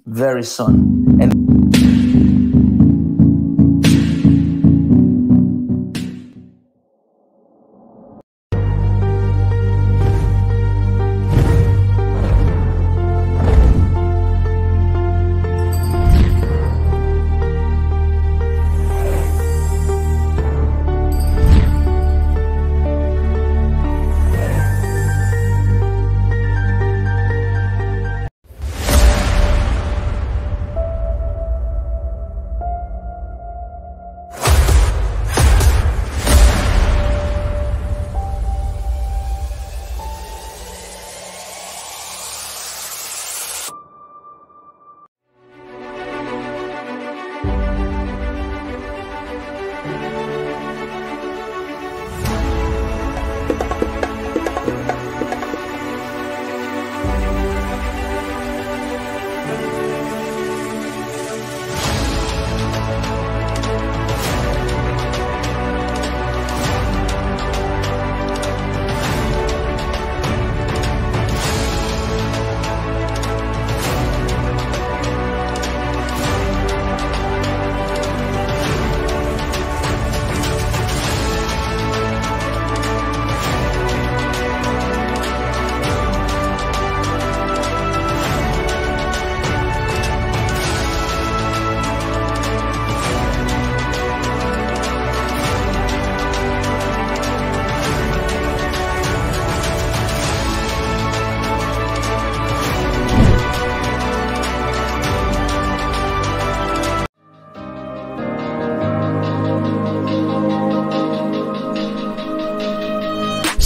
very soon. And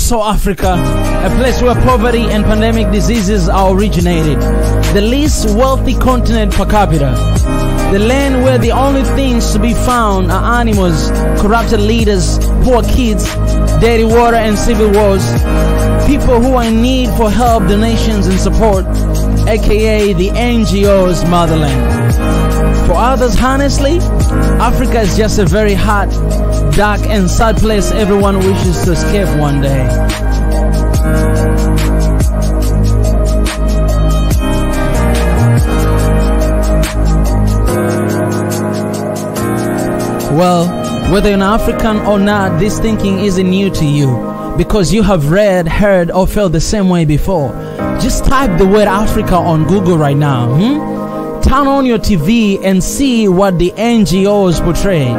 So Africa, a place where poverty and pandemic diseases are originated, the least wealthy continent per capita, the land where the only things to be found are animals, corrupted leaders, poor kids, dirty water and civil wars, people who are in need for help, donations and support, aka the NGO's motherland. For others, honestly, Africa is just a very hot, dark and sad place everyone wishes to escape one day. Well, whether you're an African or not, this thinking isn't new to you, because you have read, heard or felt the same way before. Just type the word Africa on Google right now. Turn on your TV and see what the NGOs portray.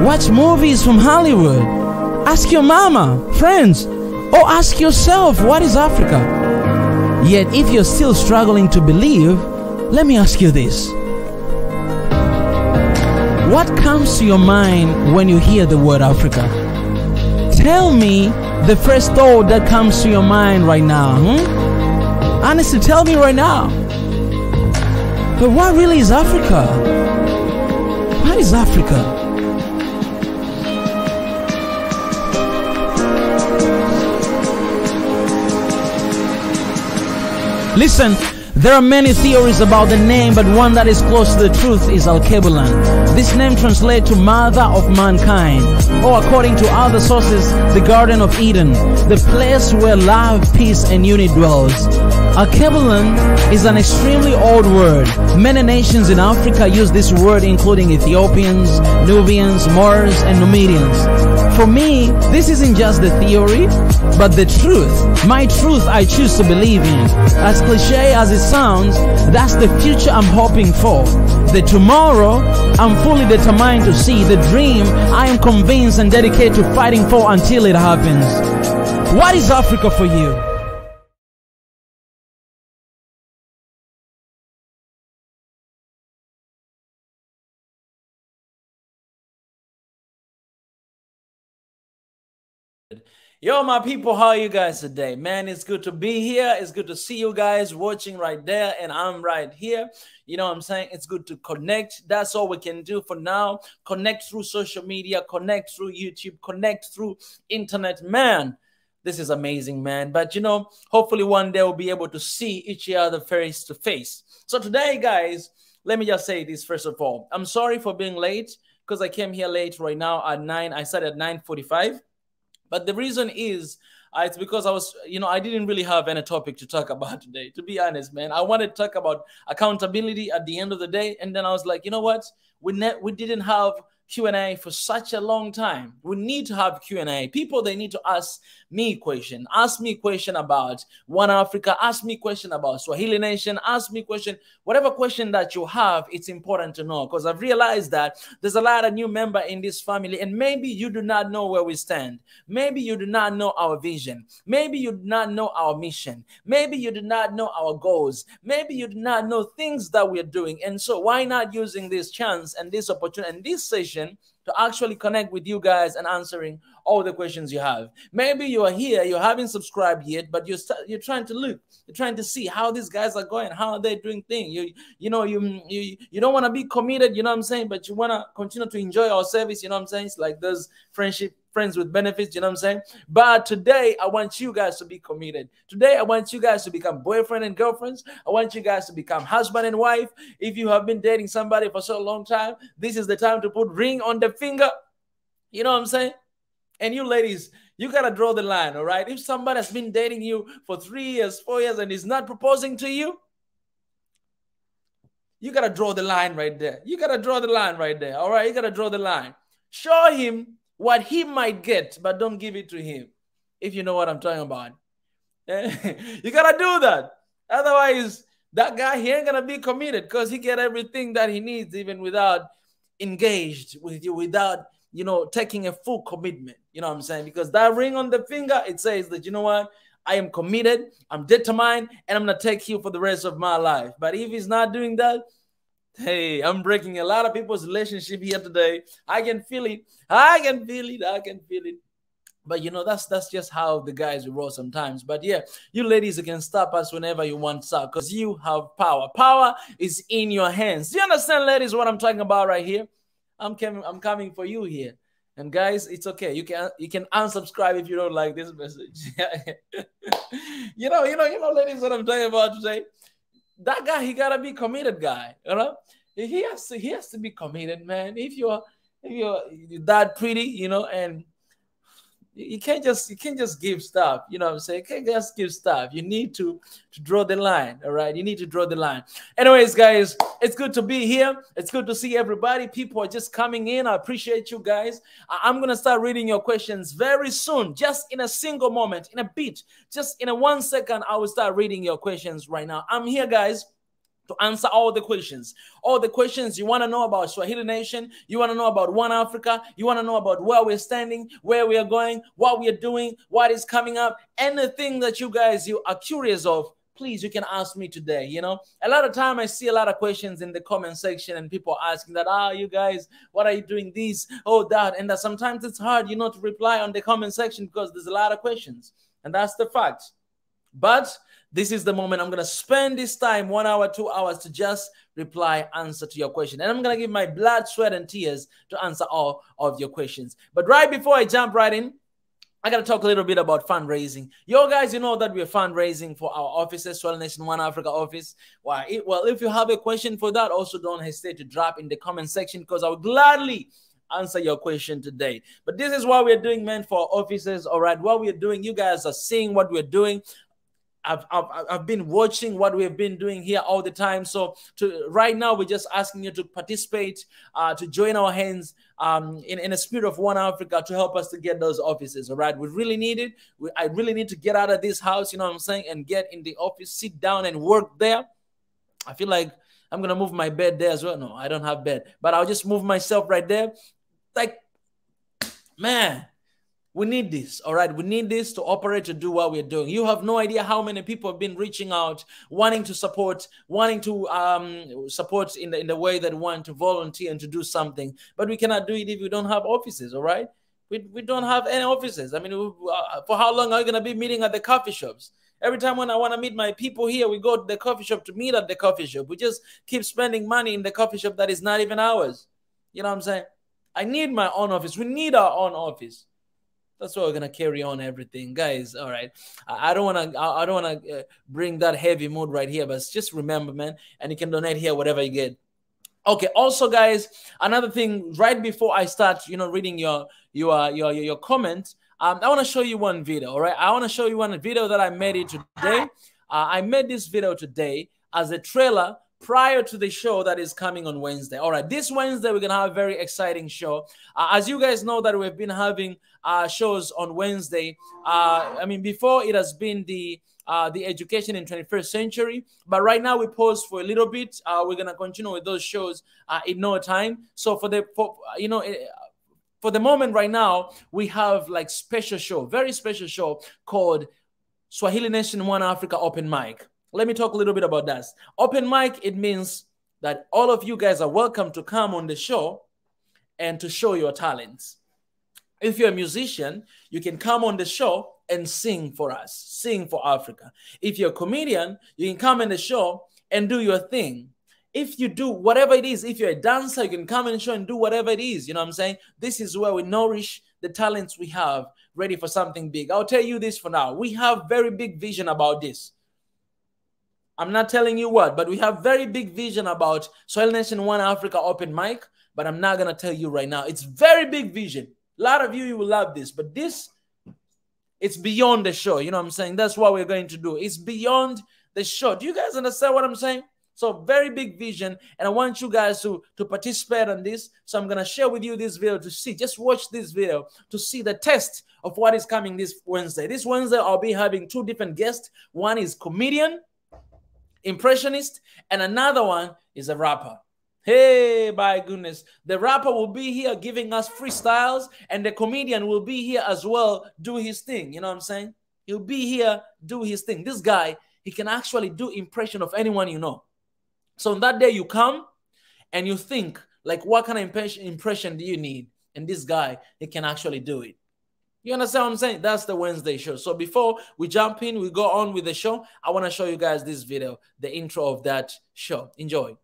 Watch movies from Hollywood. Ask your mama, friends, or ask yourself, what is Africa? Yet if you're still struggling to believe, let me ask you this. What comes to your mind when you hear the word Africa? Tell me the first thought that comes to your mind right now. Honestly, tell me right now. But what really is Africa? What is Africa? Listen, there are many theories about the name, but one that is close to the truth is Al-Kebulan. This name translates to Mother of Mankind, or according to other sources, the Garden of Eden, the place where love, peace and unity dwells. Al-Kebulan is an extremely old word. Many nations in Africa use this word, including Ethiopians, Nubians, Moors and Numidians. For me, this isn't just the theory, but the truth. My truth I choose to believe in. As cliche as it sounds, that's the future I'm hoping for. The tomorrow I'm fully determined to see. The dream I am convinced and dedicated to fighting for until it happens. What is Africa for you? Yo, my people, how are you guys today? Man, it's good to be here. It's good to see you guys watching right there, and I'm right here. You know what I'm saying? It's good to connect. That's all we can do for now. Connect through social media, connect through YouTube, connect through internet. Man, this is amazing, man. But, you know, hopefully one day we'll be able to see each other face to face. So today, guys, let me just say this first of all. I'm sorry for being late because I came here late right now at 9. I started at 9:45. But the reason is It's because I was, I didn't really have any topic to talk about today, to be honest, man. I wanted to talk about accountability at the end of the day. And then I was like, you know what? We didn't have Q&A for such a long time. We need to have Q&A. People, they need to ask me question. Ask me question about One Africa. Ask me question about Swahili Nation. Ask me question. Whatever question that you have, it's important to know, because I've realized that there's a lot of new member in this family, and maybe you do not know where we stand. Maybe you do not know our vision. Maybe you do not know our mission. Maybe you do not know our goals. Maybe you do not know things that we're doing. And so why not using this chance and this opportunity and this session to actually connect with you guys and answering all the questions you have. Maybe you are here, you haven't subscribed yet, but you're trying to look, you're trying to see how these guys are going, how are they doing things. You don't want to be committed, you know what I'm saying, but you want to continue to enjoy our service, you know what I'm saying. It's like those friends with benefits, you know what I'm saying. But today I want you guys to be committed. Today I want you guys to become boyfriend and girlfriends. I want you guys to become husband and wife. If you have been dating somebody for so long time, this is the time to put ring on the finger, you know what I'm saying. And you ladies, you got to draw the line, all right? If somebody has been dating you for 3 years, 4 years, and is not proposing to you, you got to draw the line right there. You got to draw the line right there, all right? You got to draw the line. Show him what he might get, but don't give it to him, if you know what I'm talking about. You got to do that. Otherwise, that guy, he ain't going to be committed, because he get everything that he needs, even without engaged with you, without taking a full commitment, you know what I'm saying? Because that ring on the finger, it says that, you know what? I am committed, I'm determined, and I'm going to take you for the rest of my life. But if he's not doing that, hey, I'm breaking a lot of people's relationship here today. I can feel it. I can feel it. But, that's just how the guys roll sometimes. But, yeah, you ladies, you can stop us whenever you want to stop, because you have power. Power is in your hands. Do you understand, ladies, what I'm talking about right here? I'm coming for you here. And guys, it's okay. You can unsubscribe if you don't like this message. you know, ladies, what I'm talking about today. That guy, he gotta be committed, guy. You know, he has to be committed, man. If you're that pretty, and you can't just give stuff, you know what I'm saying? You can't just give stuff. You need to draw the line, all right? You need to draw the line. Anyways, guys, it's good to be here. It's good to see everybody. People are just coming in. I appreciate you guys. I'm going to start reading your questions very soon, just in a single moment, in a beat. Just in a 1 second, I will start reading your questions right now. I'm here, guys, to answer all the questions. All the questions you want to know about Swahili Nation, you want to know about One Africa, you want to know about where we're standing, where we are going, what we are doing, what is coming up, anything that you are curious of, please, you can ask me today. A lot of time I see a lot of questions in the comment section, and people asking that, you guys, what are you doing this, that, and that sometimes it's hard, to reply on the comment section, because there's a lot of questions, and that's the fact. But this is the moment I'm going to spend this time, 1 hour, 2 hours, to just answer to your question. And I'm going to give my blood, sweat, and tears to answer all of your questions. But right before I jump right in, I got to talk a little bit about fundraising. Yo, guys, you know that we're fundraising for our offices, Swahili Nation One Africa office. Well, if you have a question for that, also don't hesitate to drop in the comment section, because I would gladly answer your question today. But this is what we're doing, man, for our offices. All right, what we're doing, you guys are seeing what we're doing. I've been watching what we've been doing here all the time. So right now, we're just asking you to participate, to join our hands in a spirit of One Africa, to help us to get those offices. All right, we really need it. I really need to get out of this house, you know what I'm saying, and get in the office, sit down and work there. I feel like I'm going to move my bed there as well. No, I don't have bed, but I'll just move myself right there. Like, man, we need this, all right? We need this to operate, to do what we're doing. You have no idea how many people have been reaching out, wanting to support in the way that want to volunteer and to do something. But we cannot do it if we don't have offices, all right? We don't have any offices. I mean, for how long are we going to be meeting at the coffee shops? Every time when I want to meet my people here, we go to the coffee shop to meet at the coffee shop. We just keep spending money in the coffee shop that is not even ours. You know what I'm saying? I need my own office. We need our own office. That's why we're gonna carry on everything, guys. All right. I don't wanna bring that heavy mood right here, but just remember, man. And you can donate here, whatever you get. Okay. Also, guys, another thing. Right before I start, reading your comment, I want to show you one video, all right? I want to show you one video that I made it today. I made this video today as a trailer prior to the show that is coming on Wednesday. All right, this Wednesday, we're going to have a very exciting show. As you guys know that we've been having shows on Wednesday. I mean, before it has been the education in 21st century, but right now we pause for a little bit. We're going to continue with those shows in no time. So for the moment right now, we have like special show, very special show called Swahili Nation One Africa Open Mic. Let me talk a little bit about that. Open mic, it means that all of you guys are welcome to come on the show and to show your talents. If you're a musician, you can come on the show and sing for us, sing for Africa. If you're a comedian, you can come on the show and do your thing. If you do whatever it is, if you're a dancer, you can come on the show and do whatever it is. You know what I'm saying? This is where we nourish the talents we have, ready for something big. I'll tell you this for now. We have very big vision about this. I'm not telling you what, but we have very big vision about Swahili Nation One Africa Open Mic, but I'm not going to tell you right now. It's very big vision. A lot of you will love this, but this, it's beyond the show. You know what I'm saying? That's what we're going to do. It's beyond the show. Do you guys understand what I'm saying? So very big vision, and I want you guys to participate on this. So I'm going to share with you this video to see. Just watch this video to see the test of what is coming this Wednesday. This Wednesday, I'll be having two different guests. One is comedian, impressionist, and another one is a rapper. Hey, my goodness. The rapper will be here giving us freestyles, and the comedian will be here as well, do his thing. You know what I'm saying? He'll be here, do his thing. This guy, he can actually do impression of anyone you know. So on that day, you come and you think, like, what kind of impression do you need? And this guy, he can actually do it. You understand what I'm saying? That's the Wednesday show. So before we jump in, we go on with the show, I want to show you guys this video, the intro of that show. Enjoy.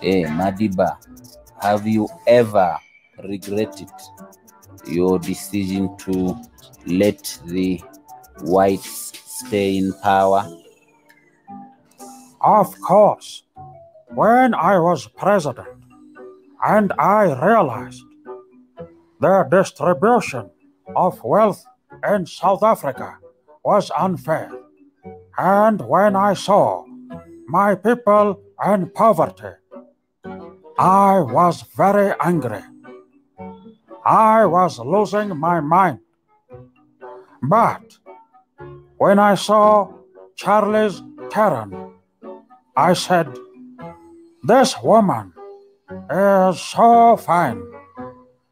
Hey, Madiba, have you ever regretted your decision to let the whites stay in power? Of course. When I was president and I realized the distribution of wealth in South Africa was unfair, and when I saw my people in poverty, I was very angry. I was losing my mind. But when I saw Charlize Theron, I said, this woman is so fine.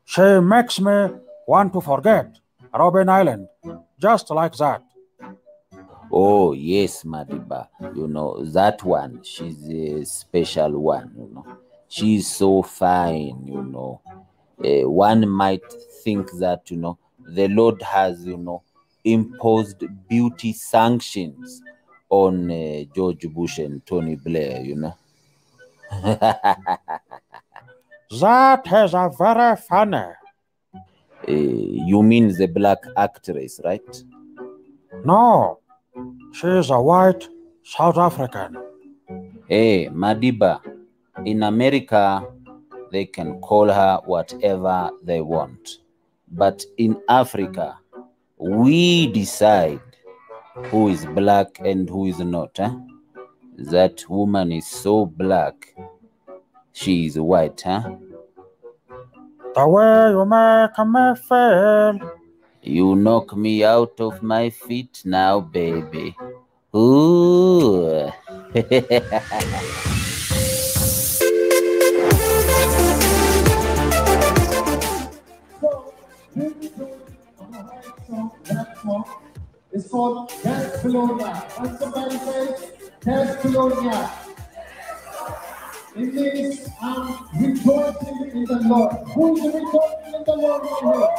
She makes me want to forget Robben Island, just like that. Oh, yes, Madiba. You know, that one, she's a special one, you know. She's so fine, you know. One might think that, you know, the Lord has, you know, imposed beauty sanctions on George Bush and Tony Blair, you know. That is a very funny. You mean the black actress, right? No, she is a white South African. Hey, Madiba, in America, they can call her whatever they want. But in Africa, we decide who is black and who is not. Huh? That woman is so black. She is white, huh? The way you make me feel. You knock me out of my feet now, baby. Ooh. It's called decolonize. When somebody says decolonize, it means I'm rejoicing in the Lord. Who is rejoicing in the Lord right here?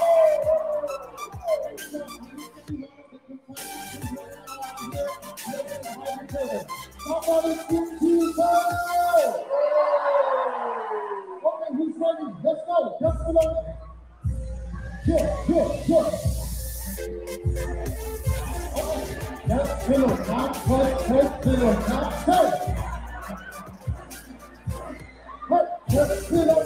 Test pillow, not test pillow, not test. Test pillow.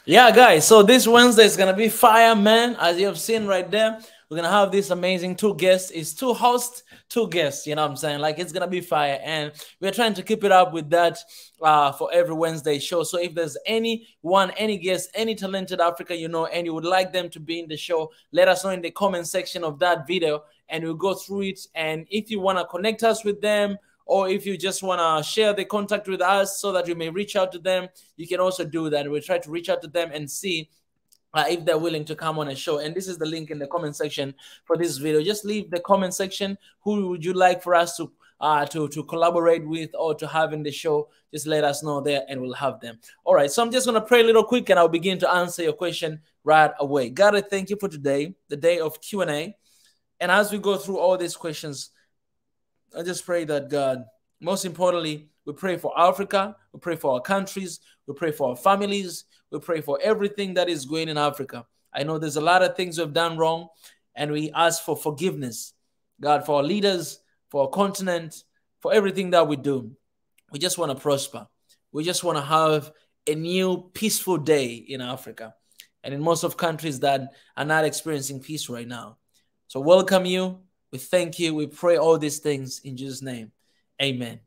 Yeah, guys, so this Wednesday is gonna be fire, man. As you have seen right there, we're gonna have this amazing two guests. It's two hosts, two guests, you know what I'm saying? Like, it's gonna be fire, and we're trying to keep it up with that for every Wednesday show. So if there's any guest, any talented African you know, and you would like them to be in the show, let us know in the comment section of that video, and we'll go through it. And if you want to connect us with them, or if you just want to share the contact with us so that we may reach out to them, you can also do that. We'll try to reach out to them and see if they're willing to come on a show. And this is the link in the comment section for this video. Just leave the comment section. Who would you like for us to collaborate with or to have in the show? Just let us know there and we'll have them. All right, so I'm just going to pray a little quick and I'll begin to answer your question right away. God, I thank you for today, the day of Q&A. And as we go through all these questions, I just pray that, God, most importantly, we pray for Africa, we pray for our countries, we pray for our families, we pray for everything that is going in Africa. I know there's a lot of things we've done wrong, and we ask for forgiveness, God, for our leaders, for our continent, for everything that we do. We just want to prosper. We just want to have a new peaceful day in Africa and in most of countries that are not experiencing peace right now. So welcome you. We thank you. We pray all these things in Jesus' name. Amen.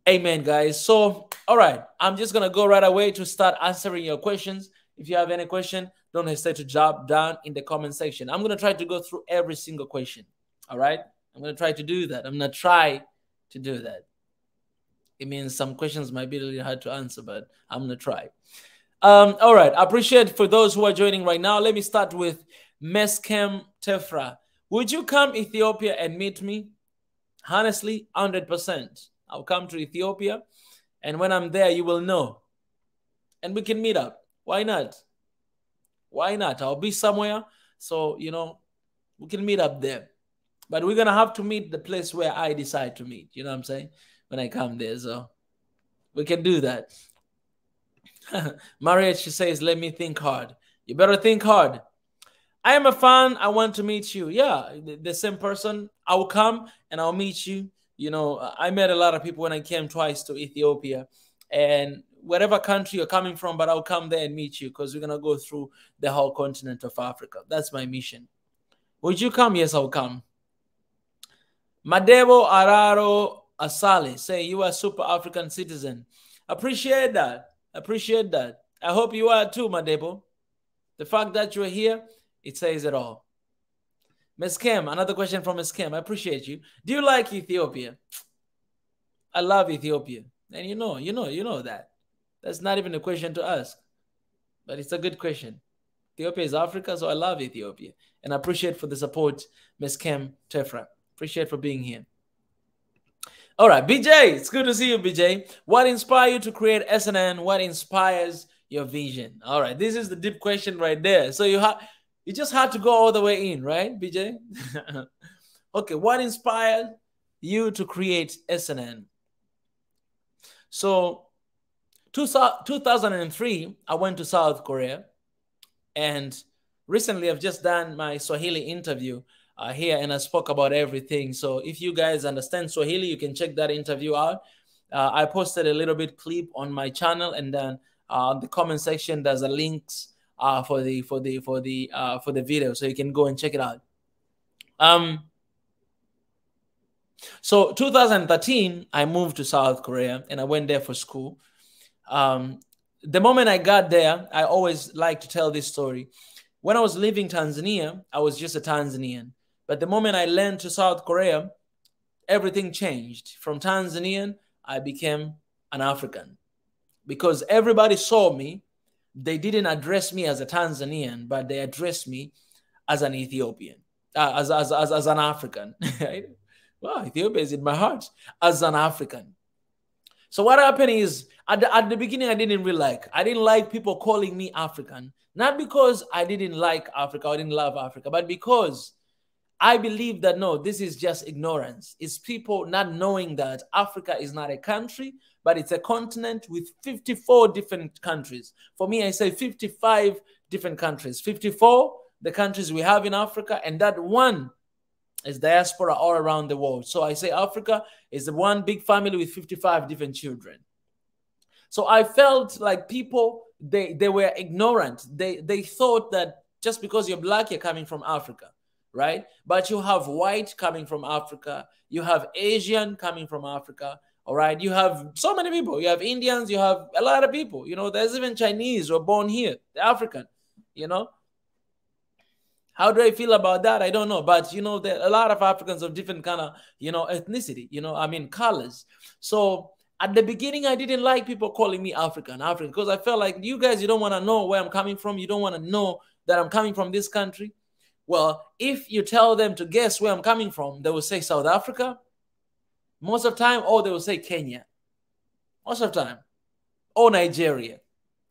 Amen, guys. So, all right. I'm just going to go right away to start answering your questions. If you have any question, don't hesitate to drop down in the comment section. I'm going to try to go through every single question. All right? I'm going to try to do that. I'm going to try to do that. It means some questions might be a little hard to answer, but I'm going to try. All right. I appreciate for those who are joining right now. Let me start with Meskem Tefra. Would you come Ethiopia and meet me? Honestly, 100%. I'll come to Ethiopia, and when I'm there, you will know. And we can meet up. Why not? Why not? I'll be somewhere, so, you know, we can meet up there. But we're going to have to meet the place where I decide to meet. You know what I'm saying? When I come there, so we can do that. Mariette, she says, let me think hard. You better think hard. I am a fan. I want to meet you. Yeah, the same person. I will come and I'll meet you. You know, I met a lot of people when I came twice to Ethiopia. And whatever country you're coming from, but I'll come there and meet you because we're going to go through the whole continent of Africa. That's my mission. Would you come? Yes, I'll come. Madebo Araro Asali say you are a super African citizen. Appreciate that. Appreciate that. I hope you are too, Madebo. The fact that you're here, it says it all. Ms. Kim, another question from Ms. Kim. I appreciate you. Do you like Ethiopia? I love Ethiopia. And you know that. That's not even a question to ask. But it's a good question. Ethiopia is Africa, so I love Ethiopia. And I appreciate for the support, Ms. Kim Tefra. Appreciate for being here. All right, BJ, it's good to see you, BJ. What inspired you to create SNN? What inspires your vision? All right, this is the deep question right there. So you just had to go all the way in, right, BJ? Okay, what inspired you to create SNN? So 2003, I went to South Korea. And recently, I've just done my Swahili interview here, and I spoke about everything. So if you guys understand Swahili, you can check that interview out. I posted a little bit clip on my channel, and then the comment section there's a links for the video, so you can go and check it out. So 2013, I moved to South Korea, and I went there for school. The moment I got there, I always like to tell this story. When I was leaving Tanzania, I was just a Tanzanian. But the moment I landed to South Korea, everything changed. From Tanzanian, I became an African. Because everybody saw me, they didn't address me as a Tanzanian, but they addressed me as an Ethiopian, as an African. Right? Well, Ethiopia is in my heart, as an African. So what happened is, at the beginning, I didn't like people calling me African. Not because I didn't like Africa, I didn't love Africa, but because I believe that, no, this is just ignorance. It's people not knowing that Africa is not a country, but it's a continent with 54 different countries. For me, I say 55 different countries. 54, the countries we have in Africa, and that one is diaspora all around the world. So I say Africa is the one big family with 55 different children. So I felt like people, they were ignorant. They thought that just because you're black, you're coming from Africa, right? But you have white coming from Africa. You have Asian coming from Africa, all right? You have so many people. You have Indians. You have a lot of people. You know, there's even Chinese who are born here, the African, you know? How do I feel about that? I don't know. But, you know, there are a lot of Africans of different kind of, you know, ethnicity, you know, I mean, colors. So at the beginning, I didn't like people calling me African, because I felt like you guys, you don't want to know where I'm coming from. You don't want to know that I'm coming from this country. Well, if you tell them to guess where I'm coming from, they will say South Africa most of the time, or they will say Kenya most of the time, or Nigeria.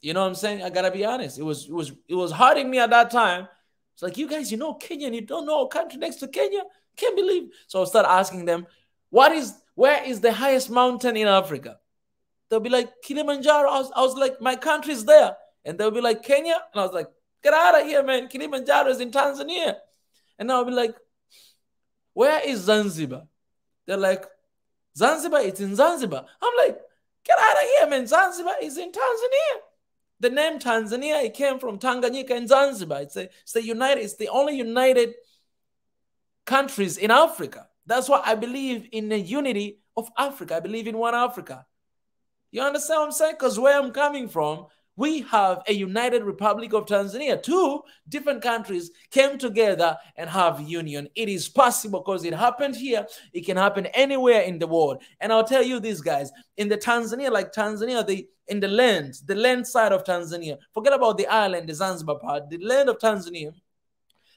You know what I'm saying? I gotta be honest. It was hurting me at that time. It's like, you guys, you know Kenya, and you don't know a country next to Kenya? Can't believe. So I start asking them, where is the highest mountain in Africa? They'll be like, Kilimanjaro. I was like, my country's there. And they'll be like, Kenya? And I was like, get out of here, man. Kilimanjaro is in Tanzania. And I'll be like, where is Zanzibar? They're like, Zanzibar, it's in Zanzibar. I'm like, get out of here, man. Zanzibar is in Tanzania. The name Tanzania, it came from Tanganyika and Zanzibar. It's the only united countries in Africa. That's why I believe in the unity of Africa. I believe in one Africa. You understand what I'm saying? Because where I'm coming from, we have a united Republic of Tanzania. Two different countries came together and have union. It is possible because it happened here. It can happen anywhere in the world. And I'll tell you this, guys, in the Tanzania, like Tanzania, in the land side of Tanzania, forget about the island, the Zanzibar part, the land of Tanzania,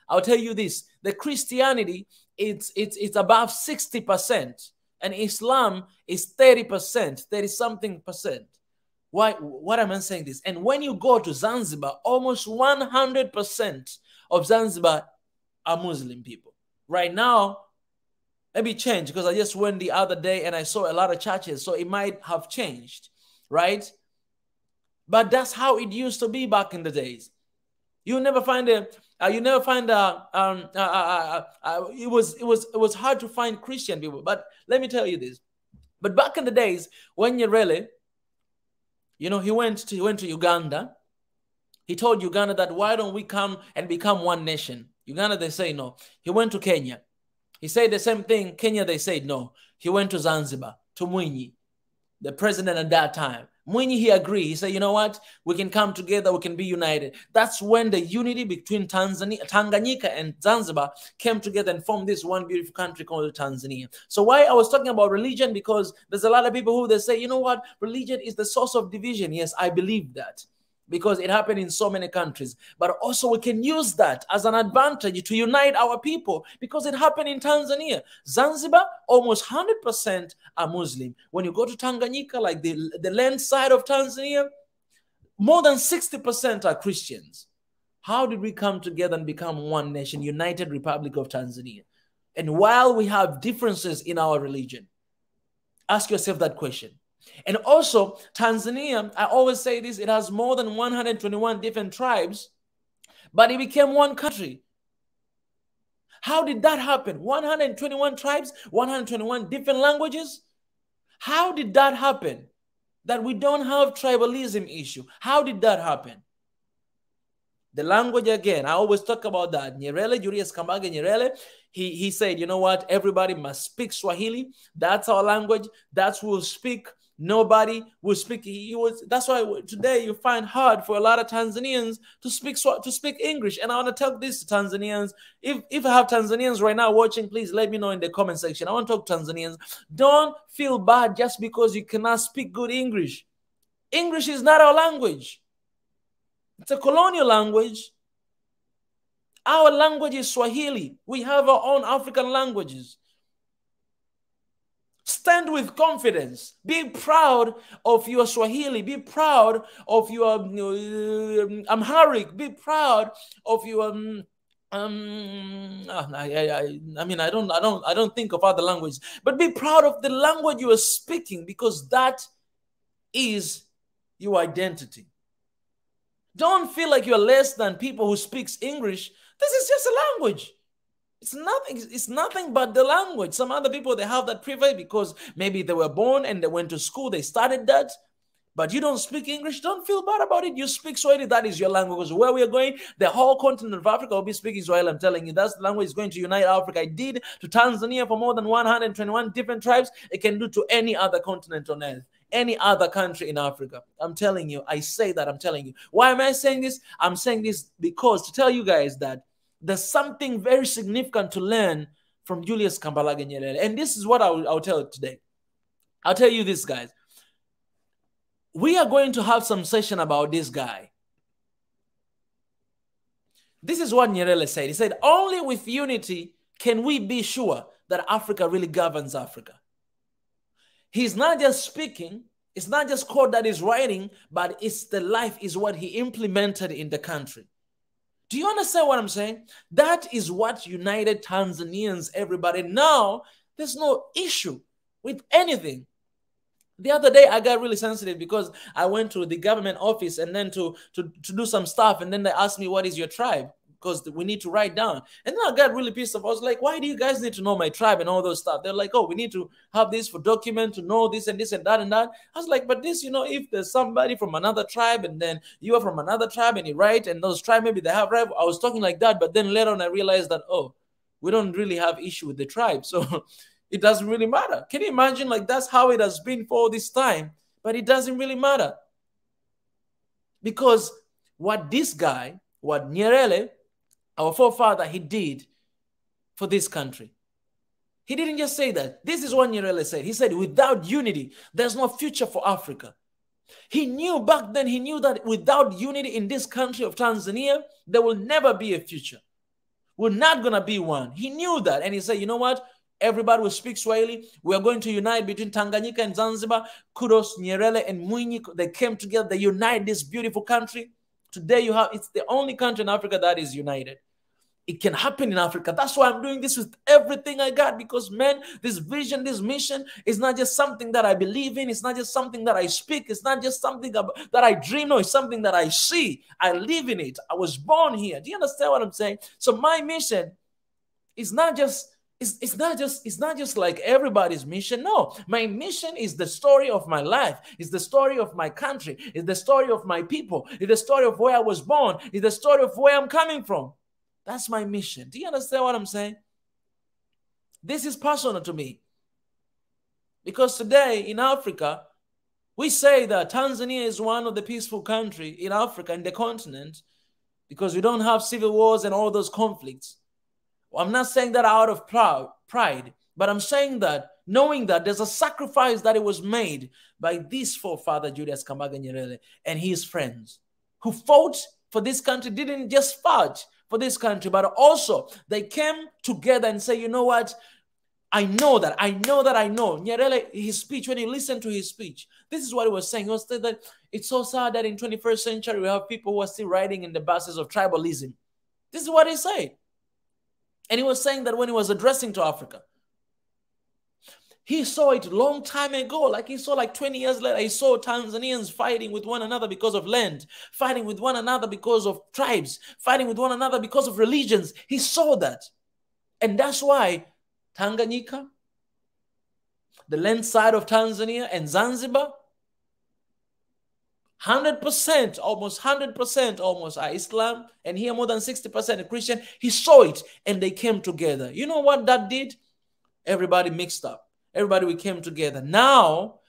I'll tell you this, the Christianity, it's above 60%, and Islam is 30%, 30-something percent. Why? What am I saying this? And when you go to Zanzibar, almost 100% of Zanzibar are Muslim people. Right now, maybe changed because I just went the other day and I saw a lot of churches, so it might have changed, right? But that's how it used to be back in the days. You never find it was hard to find Christian people. But let me tell you this. But back in the days, when Nyerere, you know, he went to Uganda. He told Uganda that, why don't we come and become one nation? Uganda, they say no. He went to Kenya. He said the same thing. Kenya, they said no. He went to Zanzibar, to Mwinyi, the president at that time. Mwinyi, he agreed. He said, you know what? We can come together. We can be united. That's when the unity between Tanganyika and Zanzibar came together and formed this one beautiful country called Tanzania. So why I was talking about religion, because there's a lot of people who they say, you know what? Religion is the source of division. Yes, I believe that, because it happened in so many countries. But also we can use that as an advantage to unite our people, because it happened in Tanzania. Zanzibar, almost 100% are Muslim. When you go to Tanganyika, like the land side of Tanzania, more than 60% are Christians. How did we come together and become one nation, United Republic of Tanzania? And while we have differences in our religion, ask yourself that question. And also, Tanzania, I always say this, it has more than 121 different tribes, but it became one country. How did that happen? 121 tribes, 121 different languages. How did that happen? That we don't have tribalism issue. How did that happen? The language again, I always talk about that. Nyerere, Julius Kambarage Nyerere, he said, you know what? Everybody must speak Swahili. That's our language. That's who will speak. Nobody will speak. That's why today you find hard for a lot of Tanzanians to speak English. And I want to tell this to Tanzanians. If I have Tanzanians right now watching, please let me know in the comment section. I want to talk to Tanzanians. Don't feel bad just because you cannot speak good English. English is not our language. It's a colonial language. Our language is Swahili. We have our own African languages. Stand with confidence. Be proud of your Swahili. Be proud of your Amharic. Be proud of your I mean, I don't think of other languages, but be proud of the language you are speaking, because that is your identity. Don't feel like you're less than people who speaks English. This is just a language. It's nothing but the language. Some other people, they have that privilege because maybe they were born and they went to school, they studied that. But you don't speak English, don't feel bad about it. You speak Swahili, that is your language. Because where we are going, the whole continent of Africa will be speaking Swahili. I'm telling you, that's the language is going to unite Africa. It did to Tanzania for more than 121 different tribes. It can do to any other continent on earth, any other country in Africa. I'm telling you, I say that, I'm telling you. Why am I saying this? I'm saying this because to tell you guys that there's something very significant to learn from Julius Kambarage Nyerere. And this is what I'll tell you today. I'll tell you this, guys. We are going to have some session about this guy. This is what Nyerere said. He said, only with unity can we be sure that Africa really governs Africa. He's not just speaking. It's not just code that he's writing, but it's the life is what he implemented in the country. Do you understand what I'm saying? That is what united Tanzanians, everybody. Now, there's no issue with anything. The other day, I got really sensitive because I went to the government office and then to do some stuff. And then they asked me, what is your tribe? Because we need to write down. And then I got really pissed off. I was like, why do you guys need to know my tribe and all those stuff? They're like, oh, we need to have this for document to know this and this and that and that. I was like, but this, you know, if there's somebody from another tribe and then you are from another tribe and you write and those tribes, maybe they have tribe. I was talking like that. But then later on, I realized that, oh, we don't really have issue with the tribe. So it doesn't really matter. Can you imagine? Like, that's how it has been for all this time. But it doesn't really matter. Because what this guy, what Nyerere, our forefather, he did for this country. He didn't just say that. This is what Nyerere said. He said, without unity, there's no future for Africa. He knew back then, he knew that without unity in this country of Tanzania, there will never be a future. We're not going to be one. He knew that. And he said, you know what? Everybody will speak Swahili. We are going to unite between Tanganyika and Zanzibar. Kudos, Nyerere and Mwinyi. They came together. They unite this beautiful country. Today it's the only country in Africa that is united. It can happen in Africa. That's why I'm doing this with everything I got, because, man, this vision, this mission is not just something that I believe in. It's not just something that I speak. It's not just something that I dream. No, it's something that I see. I live in it. I was born here. Do you understand what I'm saying? So my mission is not just It's not just like everybody's mission. No, my mission is the story of my life. It's the story of my country. It's the story of my people. It's the story of where I was born. It's the story of where I'm coming from. That's my mission. Do you understand what I'm saying? This is personal to me. Because today in Africa, we say that Tanzania is one of the peaceful countries in Africa, in the continent, because we don't have civil wars and all those conflicts. I'm not saying that out of pride, but I'm saying that knowing that there's a sacrifice that it was made by this forefather, Julius Kambarage Nyerere, and his friends who fought for this country, didn't just fight for this country, but also they came together and say, you know what? I know. Nyerere, his speech, when you listen to his speech, this is what he was saying. He was saying that it's so sad that in 21st century, we have people who are still riding in the buses of tribalism. This is what he said. And he was saying that when he was addressing to Africa, he saw it a long time ago. Like he saw like 20 years later, he saw Tanzanians fighting with one another because of land, fighting with one another because of tribes, fighting with one another because of religions. He saw that. And that's why Tanganyika, the land side of Tanzania, and Zanzibar, 100%, almost 100% almost are Islam, and here more than 60% are Christian. He saw it, and they came together. You know what that did? Everybody mixed up. Everybody, we came together. Now,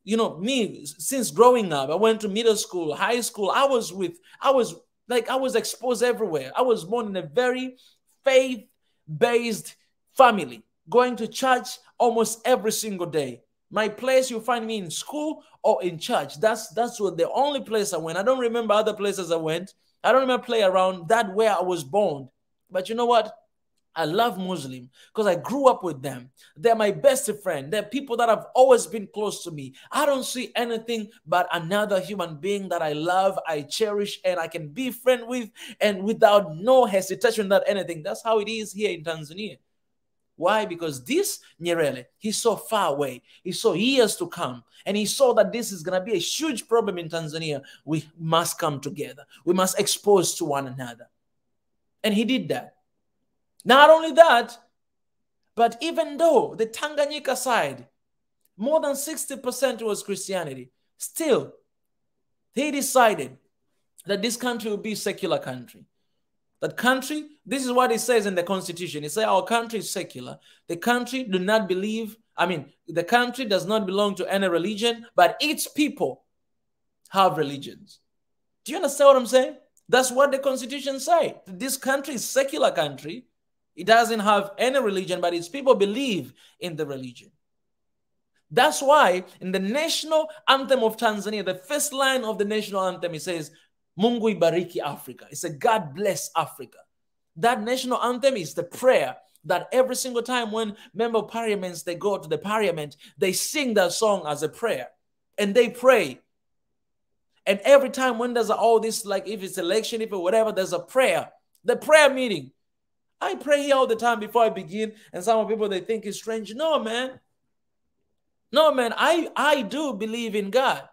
you know, me, since growing up, I went to middle school, high school. I was exposed everywhere. I was born in a very faith-based family, going to church almost every single day. My place, you find me in school or in church. That's what the only place I went. I don't remember other places I went. I don't remember play around that where I was born. But you know what? I love Muslim because I grew up with them. They're my best friend. They're people that have always been close to me. I don't see anything but another human being that I love, I cherish, and I can be friend with, and without no hesitation, not anything. That's how it is here in Tanzania. Why? Because this Nyerere, he's so far away. He saw years to come. And he saw that this is going to be a huge problem in Tanzania. We must come together. We must expose to one another. And he did that. Not only that, but even though the Tanganyika side, more than 60% was Christianity, still, he decided that this country will be a secular country. That country, this is what it says in the constitution. It says our country is secular. The country do not believe, the country does not belong to any religion, but its people have religions. Do you understand what I'm saying? That's what the constitution says. This country is a secular country. It doesn't have any religion, but its people believe in the religion. That's why in the national anthem of Tanzania, the first line of the national anthem, it says, Mungu ibariki Africa. It's a God bless Africa. That national anthem is the prayer that every single time when member of parliaments, they go to the parliament, they sing that song as a prayer and they pray. And every time when there's all this, like if it's election, if it's whatever, there's a prayer, the prayer meeting. I pray here all the time before I begin, and some people, they think it's strange. No, man. No, man, I do believe in God.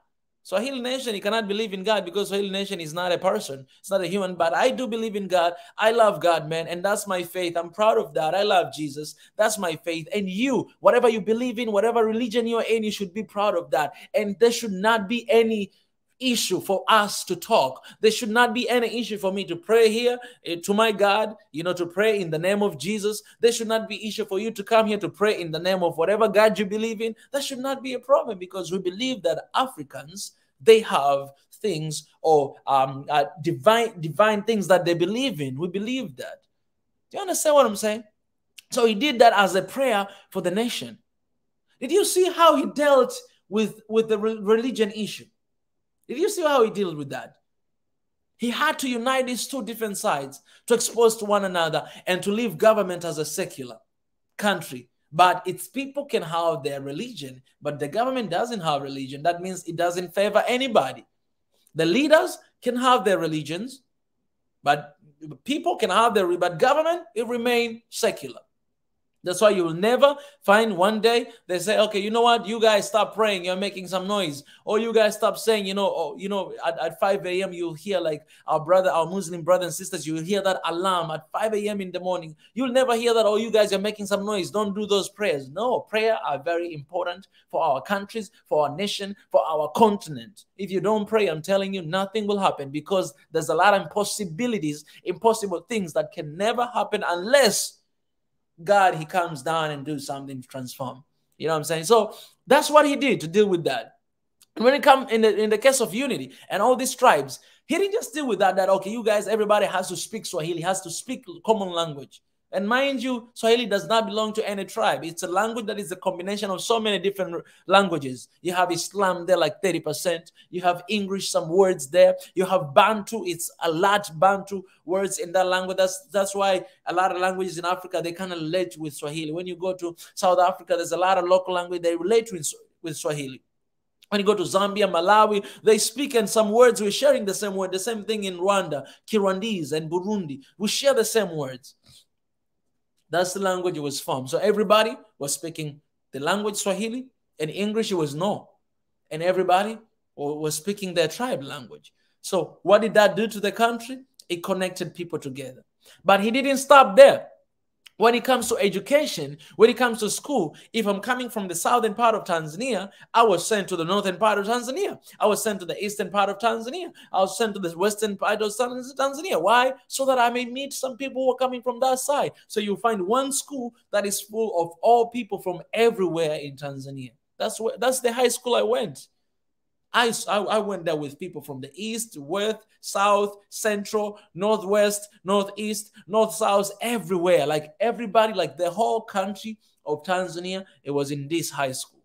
Swahili nation, you cannot believe in God because Swahili nation is not a person. It's not a human, but I do believe in God. I love God, man, and that's my faith. I'm proud of that. I love Jesus. That's my faith. And you, whatever you believe in, whatever religion you're in, you should be proud of that. And there should not be any issue for us to talk. There should not be any issue for me to pray here to my God, to pray in the name of Jesus. There should not be issue for you to come here to pray in the name of whatever God you believe in. That should not be a problem because we believe that Africans, they have things or divine things that they believe in. We believe that. Do you understand what I'm saying? So he did that as a prayer for the nation. Did you see how he dealt with the religion issue? Did you see how he dealt with that? He had to unite these two different sides to expose to one another and to leave government as a secular country. But its people can have their religion, but the government doesn't have religion. That means it doesn't favor anybody. The leaders can have their religions, but people can have their, but government, it remains secular. That's why you will never find one day they say, okay, you know what? You guys stop praying. You're making some noise. Or you guys stop saying, at 5 a.m. you'll hear like our Muslim brothers and sisters, you'll hear that alarm at 5 a.m. in the morning. You'll never hear that, oh, you guys are making some noise. Don't do those prayers. No, prayer are very important for our countries, for our nation, for our continent. If you don't pray, I'm telling you, nothing will happen because there's a lot of impossible things that can never happen unless God, he comes down and do something to transform. You know what I'm saying? So that's what he did to deal with that. And when it comes in the case of unity and all these tribes, he didn't just deal with that, okay, you guys, everybody has to speak Swahili, has to speak common language. And mind you, Swahili does not belong to any tribe. It's a language that is a combination of so many different languages. You have Islam there, like 30%. You have English, some words there. You have Bantu. It's a lot Bantu words in that language. That's why a lot of languages in Africa, they kind of relate with Swahili. When you go to South Africa, there's a lot of local language they relate with Swahili. When you go to Zambia, Malawi, they speak in some words. We're sharing the same word. The same thing in Rwanda, Kirwandese, and Burundi. We share the same words. That's the language it was formed. So everybody was speaking the language Swahili, and English it was no. And everybody was speaking their tribe language. So what did that do to the country? It connected people together. But he didn't stop there. When it comes to education, when it comes to school, if I'm coming from the southern part of Tanzania, I was sent to the northern part of Tanzania. I was sent to the eastern part of Tanzania. I was sent to the western part of Tanzania. Why? So that I may meet some people who are coming from that side. So you find one school that is full of all people from everywhere in Tanzania. That's the high school I went. I went there with people from the east, west, south, central, northwest, northeast, north, south, everywhere. Like everybody, like the whole country of Tanzania, it was in this high school.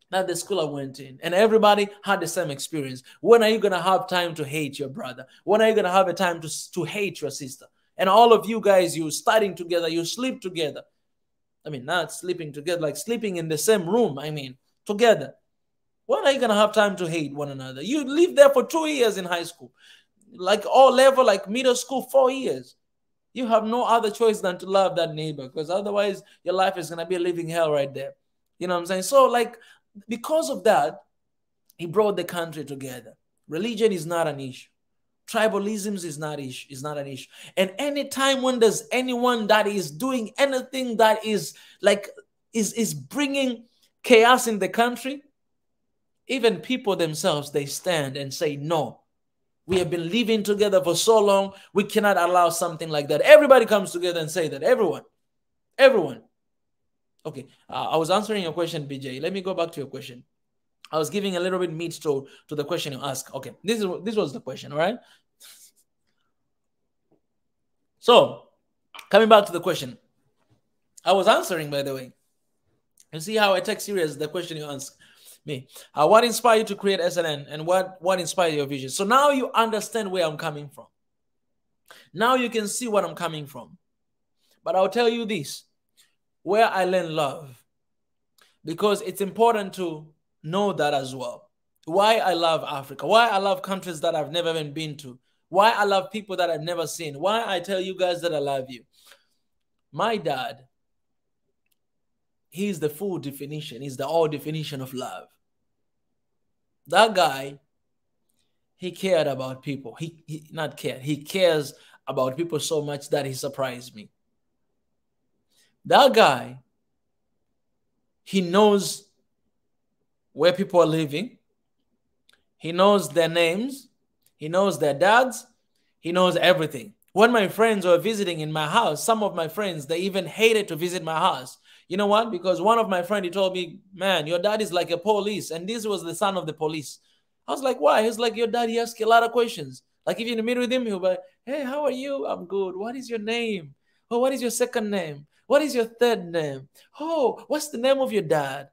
That's the school I went in. And everybody had the same experience. When are you going to have time to hate your brother? When are you going to have a time to hate your sister? And all of you guys, you're studying together, you sleep together. I mean, not sleeping together, like sleeping in the same room, I mean, together. When are you going to have time to hate one another? You live there for 2 years in high school. Like all level, like middle school, 4 years. You have no other choice than to love that neighbor, because otherwise your life is going to be a living hell right there. You know what I'm saying? So like, because of that, he brought the country together. Religion is not an issue. Tribalism is not an issue. And anytime when there's anyone that is doing anything that is like, is bringing chaos in the country, even people themselves, they stand and say, no, we have been living together for so long, we cannot allow something like that. Everybody comes together and say that. Everyone. Okay, I was answering your question, BJ. Let me go back to your question. I was giving a little bit meat to the question you asked. Okay, this was the question, all right? So, coming back to the question. I was answering, by the way. You see how I take serious the question you asked me. What inspired you to create SNN, and what inspired your vision? So now you understand where I'm coming from. Now you can see what I'm coming from. But I'll tell you this, where I learned love, because it's important to know that as well. Why I love Africa, why I love countries that I've never even been to, why I love people that I've never seen, why I tell you guys that I love you. My dad, he's the full definition, he's the all definition of love. That guy, he cared about people. He cares about people so much that he surprised me. That guy, he knows where people are living. He knows their names. He knows their dads. He knows everything. When my friends were visiting in my house, some of my friends, they even hated to visit my house. You know what? Because one of my friends, he told me, man, your dad is like a police. And this was the son of the police. I was like, why? He's like, your dad, he asks a lot of questions. Like if you meet with him, he'll be like, hey, how are you? I'm good. What is your name? Oh, what is your second name? What is your third name? Oh, what's the name of your dad?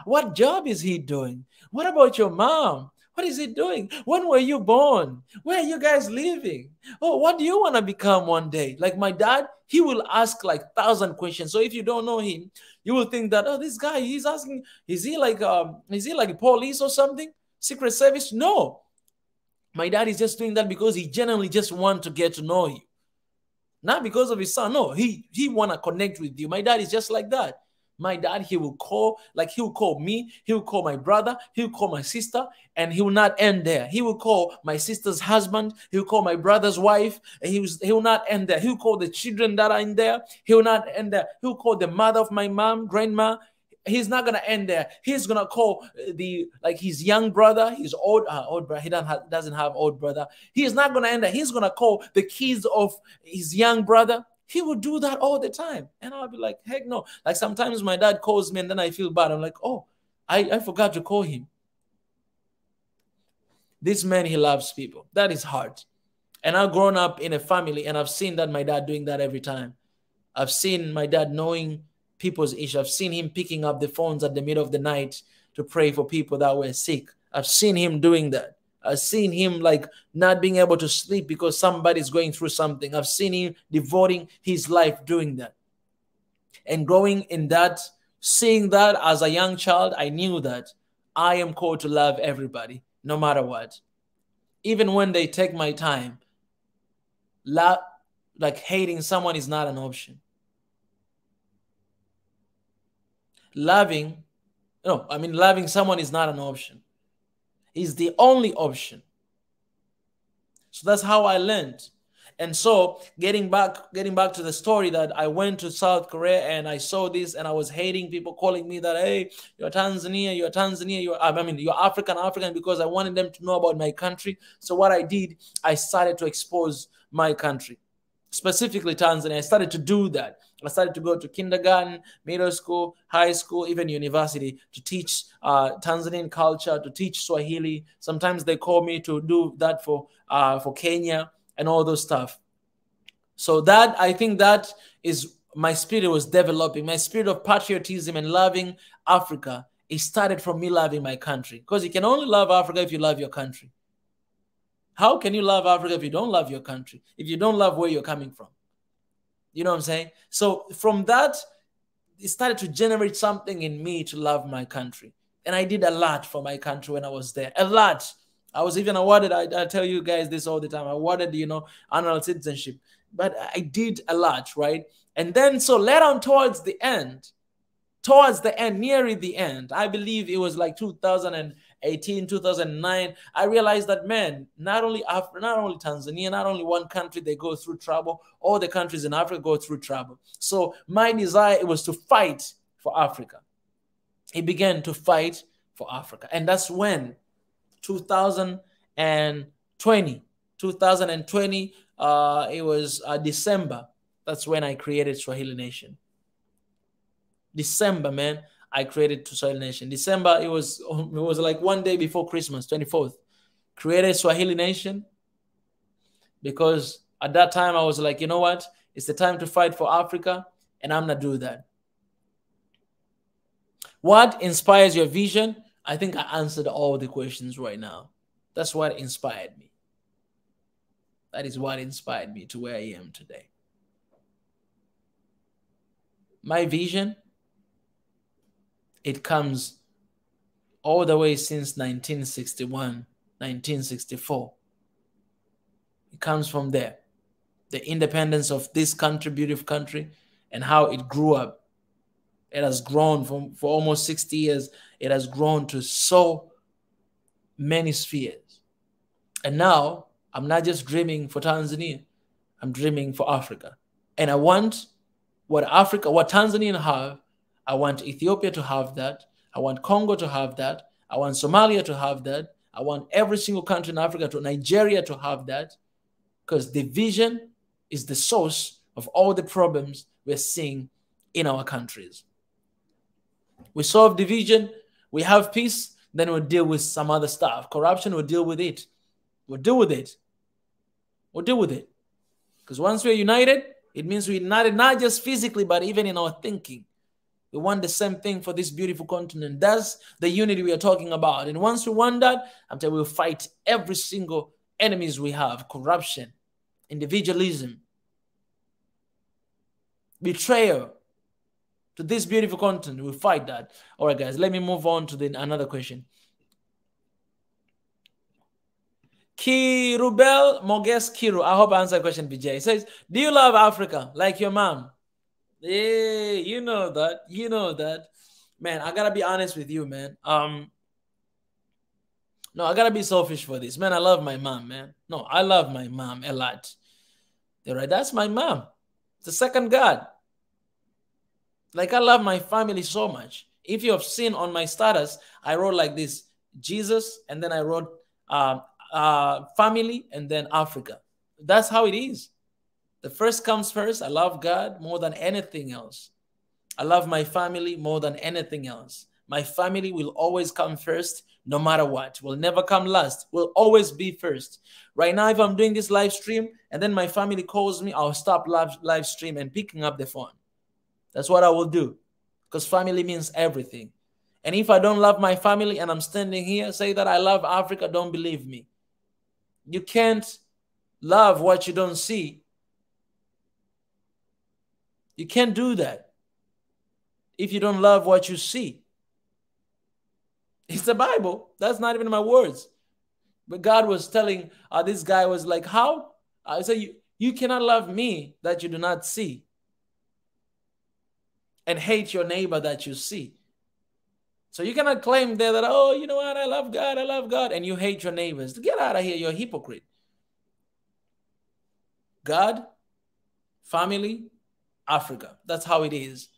What job is he doing? What about your mom? What is he doing? When were you born? Where are you guys living? Oh, what do you want to become one day? Like my dad, he will ask like 1,000 questions. So if you don't know him, you will think that, oh, this guy, he's asking, is he like police or something? Secret Service? No. My dad is just doing that because he genuinely just wants to get to know you. Not because of his son. No, he want to connect with you. My dad is just like that. My dad, he will call me, he will call my brother, he will call my sister, and he will not end there. He will call my sister's husband, he will call my brother's wife, and he will not end there. He will call the children that are in there. He will not end there. He will call the mother of my mom, grandma. He's not gonna end there. He's gonna call his young brother, his old brother. He doesn't have old brother. He's not gonna end there. He's gonna call the kids of his young brother. He would do that all the time. And I'll be like, heck no. Like sometimes my dad calls me and then I feel bad. I'm like, oh, I forgot to call him. This man, he loves people. That is hard. And I've grown up in a family and I've seen that my dad doing that every time. I've seen my dad knowing people's issues. I've seen him picking up the phones at the middle of the night to pray for people that were sick. I've seen him doing that. I've seen him like not being able to sleep because somebody's going through something. I've seen him devoting his life doing that. And growing in that, seeing that as a young child, I knew that I am called to love everybody, no matter what. Even when they take my time, like hating someone is not an option. Loving someone is not an option. It's the only option. So that's how I learned. And so getting back to the story, that I went to South Korea and I saw this and I was hating people calling me that, hey, you're Tanzania, you're African, because I wanted them to know about my country. So what I did, I started to expose my country, specifically Tanzania. I started to do that. I started to go to kindergarten, middle school, high school, even university, to teach Tanzanian culture, to teach Swahili. Sometimes they call me to do that for Kenya and all those stuff. So that, I think that is, my spirit was developing. My spirit of patriotism and loving Africa, it started from me loving my country. Because you can only love Africa if you love your country. How can you love Africa if you don't love your country? If you don't love where you're coming from? You know what I'm saying? So from that, it started to generate something in me to love my country. And I did a lot for my country when I was there. A lot. I was even awarded, I tell you guys this all the time, I awarded, annual citizenship. But I did a lot, right? And then, so later on towards the end, nearly the end, I believe it was like 2018, 2009, I realized that, man, not only Tanzania, not only one country, they go through trouble, all the countries in Africa go through trouble. So my desire, it was to fight for Africa. He began to fight for Africa. And that's when 2020, it was December. That's when I created Swahili Nation. December, man, I created Swahili Nation. December, it was like one day before Christmas, 24th. Created Swahili Nation because at that time I was like, you know what? It's the time to fight for Africa, and I'm going to do that. What inspires your vision? I think I answered all the questions right now. That's what inspired me. That is what inspired me to where I am today. My vision, it comes all the way since 1961, 1964. It comes from there. The independence of this country, beautiful country, and how it grew up. It has grown for almost 60 years. It has grown to so many spheres. And now I'm not just dreaming for Tanzania. I'm dreaming for Africa. And I want what Tanzania have. I want Ethiopia to have that. I want Congo to have that. I want Somalia to have that. I want every single country in Africa, to Nigeria, to have that. Because division is the source of all the problems we're seeing in our countries. We solve division, we have peace, then we'll deal with some other stuff. Corruption, we'll deal with it. We'll deal with it. We'll deal with it. Because once we're united, it means we're united not just physically, but even in our thinking. We want the same thing for this beautiful continent. That's the unity we are talking about. And once we want that, I'm telling you, we'll fight every single enemies we have. Corruption, individualism, betrayal to this beautiful continent. We'll fight that. All right, guys, let me move on to another question. Kirubel Moges Kiru. I hope I answered the question, BJ. It says, do you love Africa like your mom? Yeah, you know that. You know that. Man, I gotta be honest with you, man. No, I gotta be selfish for this. Man, I love my mom, man. No, I love my mom a lot. You're right, that's my mom. It's the second God. Like, I love my family so much. If you have seen on my status, I wrote like this: Jesus, and then I wrote family, and then Africa. That's how it is. The first comes first. I love God more than anything else. I love my family more than anything else. My family will always come first, no matter what. Will never come last. Will always be first. Right now, if I'm doing this live stream and then my family calls me, I'll stop live stream and picking up the phone. That's what I will do, because family means everything. And if I don't love my family and I'm standing here, say that I love Africa, don't believe me. You can't love what you don't see. You can't do that if you don't love what you see. It's the Bible. That's not even my words. But God was telling, this guy was like, how? I said, you cannot love me that you do not see, and hate your neighbor that you see. So you cannot claim there that, oh, you know what, I love God, and you hate your neighbors. Get out of here, you're a hypocrite. God, family, Africa. That's how it is.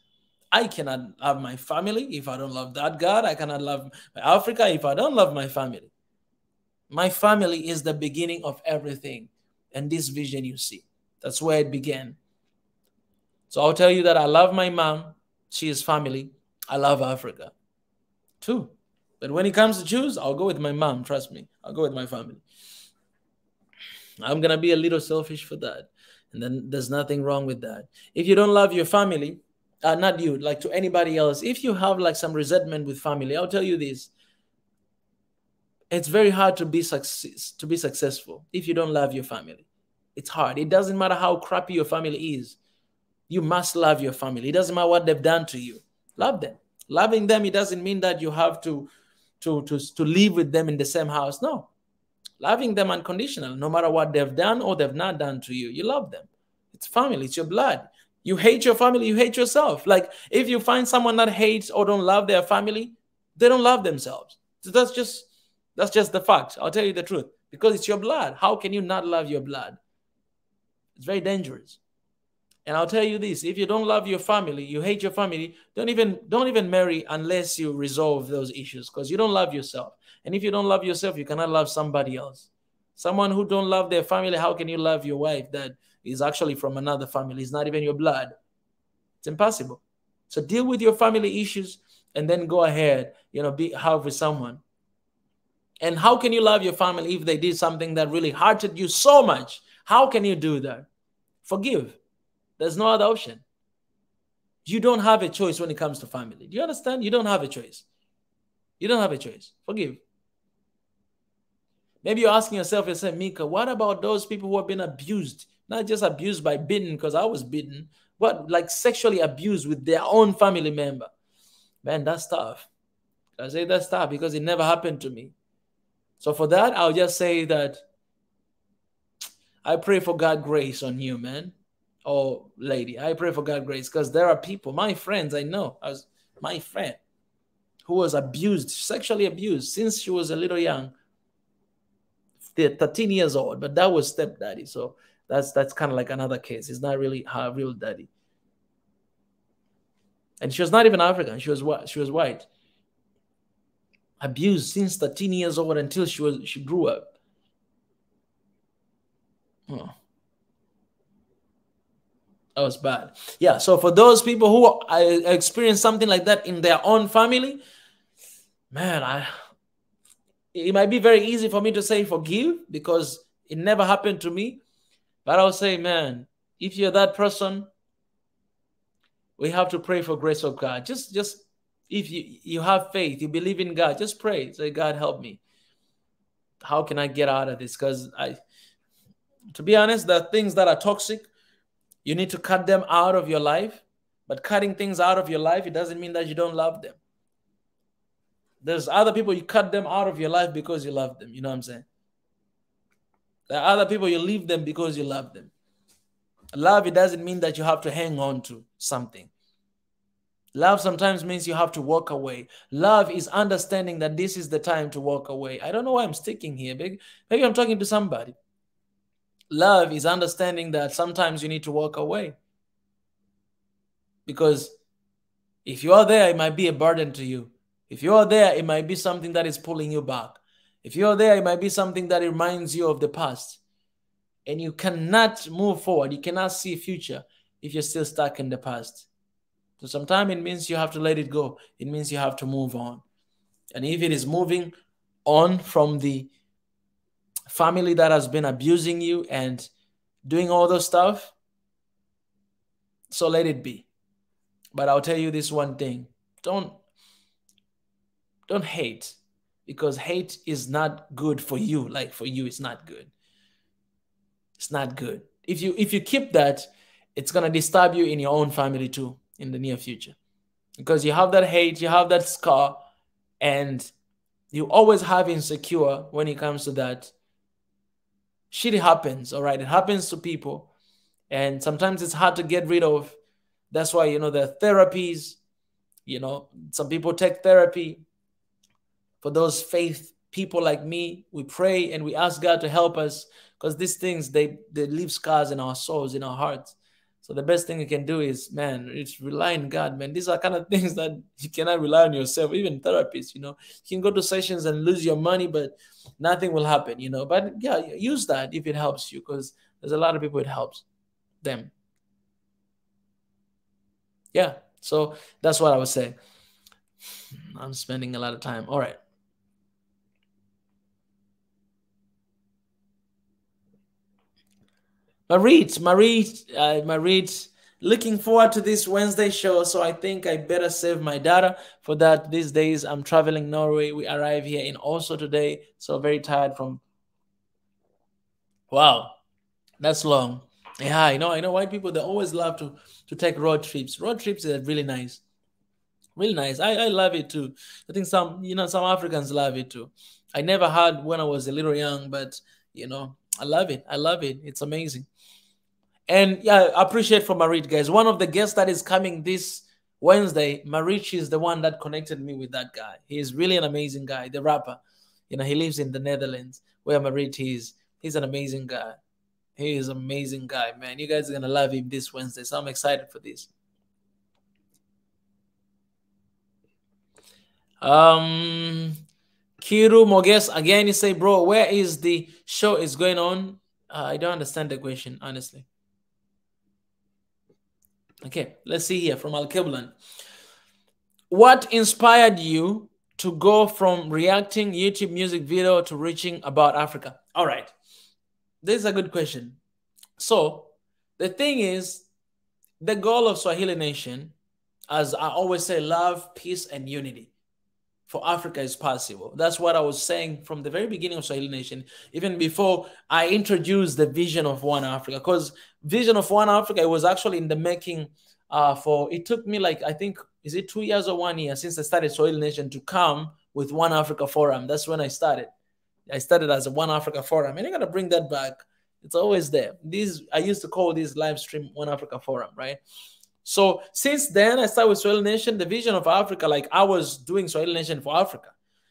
I cannot love my family if I don't love that God. I cannot love Africa if I don't love my family. My family is the beginning of everything. And this vision you see, that's where it began. So I'll tell you that I love my mom. She is family. I love Africa too. But when it comes to choose, I'll go with my mom. Trust me. I'll go with my family. I'm going to be a little selfish for that. And then there's nothing wrong with that. If you don't love your family, not you, like to anybody else, if you have like some resentment with family, I'll tell you this. It's very hard to be successful if you don't love your family. It's hard. It doesn't matter how crappy your family is. You must love your family. It doesn't matter what they've done to you. Love them. Loving them, it doesn't mean that you have to live with them in the same house. No. Loving them unconditional, no matter what they've done or they've not done to you. You love them. It's family. It's your blood. You hate your family. You hate yourself. Like if you find someone that hates or don't love their family, they don't love themselves. So that's just the fact. I'll tell you the truth. Because it's your blood. How can you not love your blood? It's very dangerous. And I'll tell you this, if you don't love your family, you hate your family, don't even marry unless you resolve those issues, because you don't love yourself. And if you don't love yourself, you cannot love somebody else. Someone who don't love their family, how can you love your wife that is actually from another family? It's not even your blood. It's impossible. So deal with your family issues and then go ahead, have with someone. And how can you love your family if they did something that really hurted you so much? How can you do that? Forgive. There's no other option. You don't have a choice when it comes to family. Do you understand? You don't have a choice. You don't have a choice. Forgive. Maybe you're asking yourself, Mika, what about those people who have been abused? Not just abused by beaten, because I was beaten, but like sexually abused with their own family member. Man, that's tough. I say that's tough because it never happened to me. So for that, I'll just say that I pray for God's grace on you, man. Oh, lady, I pray for God's grace, because there are people, my friends, I know, my friend who was abused, sexually abused since she was a little young. They're 13 years old, but that was stepdaddy. So that's kind of like another case. It's not really her real daddy. And she was not even African. She was white. Abused since 13 years old until she grew up. Oh. That was bad. Yeah, so for those people who experience something like that in their own family, man, it might be very easy for me to say forgive because it never happened to me. But I'll say, man, if you're that person, we have to pray for grace of God. Just if you have faith, you believe in God, just pray. Say, God, help me. How can I get out of this? Because to be honest, the things that are toxic, you need to cut them out of your life. But cutting things out of your life, it doesn't mean that you don't love them. There's other people, you cut them out of your life because you love them. You know what I'm saying? There are other people, you leave them because you love them. Love, it doesn't mean that you have to hang on to something. Love sometimes means you have to walk away. Love is understanding that this is the time to walk away. I don't know why I'm sticking here. Maybe I'm talking to somebody. Love is understanding that sometimes you need to walk away. Because if you are there, it might be a burden to you. If you are there, it might be something that is pulling you back. If you are there, it might be something that reminds you of the past. And you cannot move forward. You cannot see a future if you're still stuck in the past. So sometimes it means you have to let it go. It means you have to move on. And if it is moving on from the family that has been abusing you and doing all those stuff, so let it be. But I'll tell you this one thing. Don't hate, because hate is not good for you. Like for you, it's not good. It's not good. If you keep that, it's going to disturb you in your own family too in the near future. Because you have that hate, you have that scar, and you always have insecure when it comes to that. Shit happens, all right? It happens to people. And sometimes it's hard to get rid of. That's why, there are therapies. Some people take therapy for those faith people like me, we pray and we ask God to help us, because these things, they leave scars in our souls, in our hearts. So the best thing you can do is, man, it's rely on God, man. These are kind of things that you cannot rely on yourself. Even therapists, you can go to sessions and lose your money, but nothing will happen, But yeah, use that if it helps you, because there's a lot of people it helps them. Yeah, so that's what I would say. I'm spending a lot of time. All right. Marit, looking forward to this Wednesday show. So I think I better save my data for that. These days I'm traveling Norway. We arrive here in Oslo today. So very tired from. Wow, that's long. Yeah, I know white people, they always love to take road trips. Road trips are really nice. Really nice. I love it too. I think some Africans love it too. I never had when I was a little young, but I love it. I love it. It's amazing. And yeah, I appreciate for Marit, guys. One of the guests that is coming this Wednesday, Marit is the one that connected me with that guy. He is really an amazing guy, the rapper. He lives in the Netherlands, where Marit is. He's an amazing guy. He is an amazing guy, man. You guys are going to love him this Wednesday, so I'm excited for this. Kiru Moges, again, you say, bro, where is the show is going on? I don't understand the question, honestly. Okay, let's see here from Al-Kiblan. What inspired you to go from reacting YouTube music video to reaching about Africa? All right, this is a good question. So the thing is, the goal of Swahili Nation, as I always say, love, peace, and unity for Africa is possible. That's what I was saying from the very beginning of Swahili Nation, even before I introduced the vision of One Africa, because vision of One Africa, it was actually in the making it took me like, I think, is it 2 years or 1 year since I started Swahili Nation to come with One Africa Forum. That's when I started. I started as a One Africa Forum, and I got to bring that back. It's always there. I used to call this live stream One Africa Forum, right? So since then, I started with Swahili Nation, the vision of Africa, like I was doing Swahili Nation for Africa.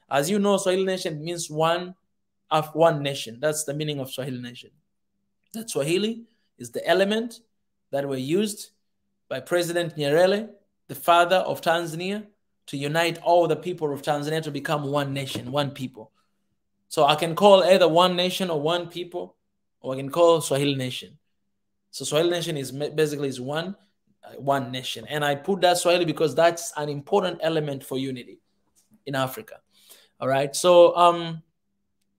As you know, Swahili Nation means one nation. That's the meaning of Swahili Nation. That Swahili is the element that were used by President Nyerere, the father of Tanzania, to unite all the people of Tanzania to become one nation, one people. So I can call either one nation or one people, or I can call Swahili Nation. So Swahili Nation is basically one nation. And I put that Swahili because that's an important element for unity in Africa. All right. So,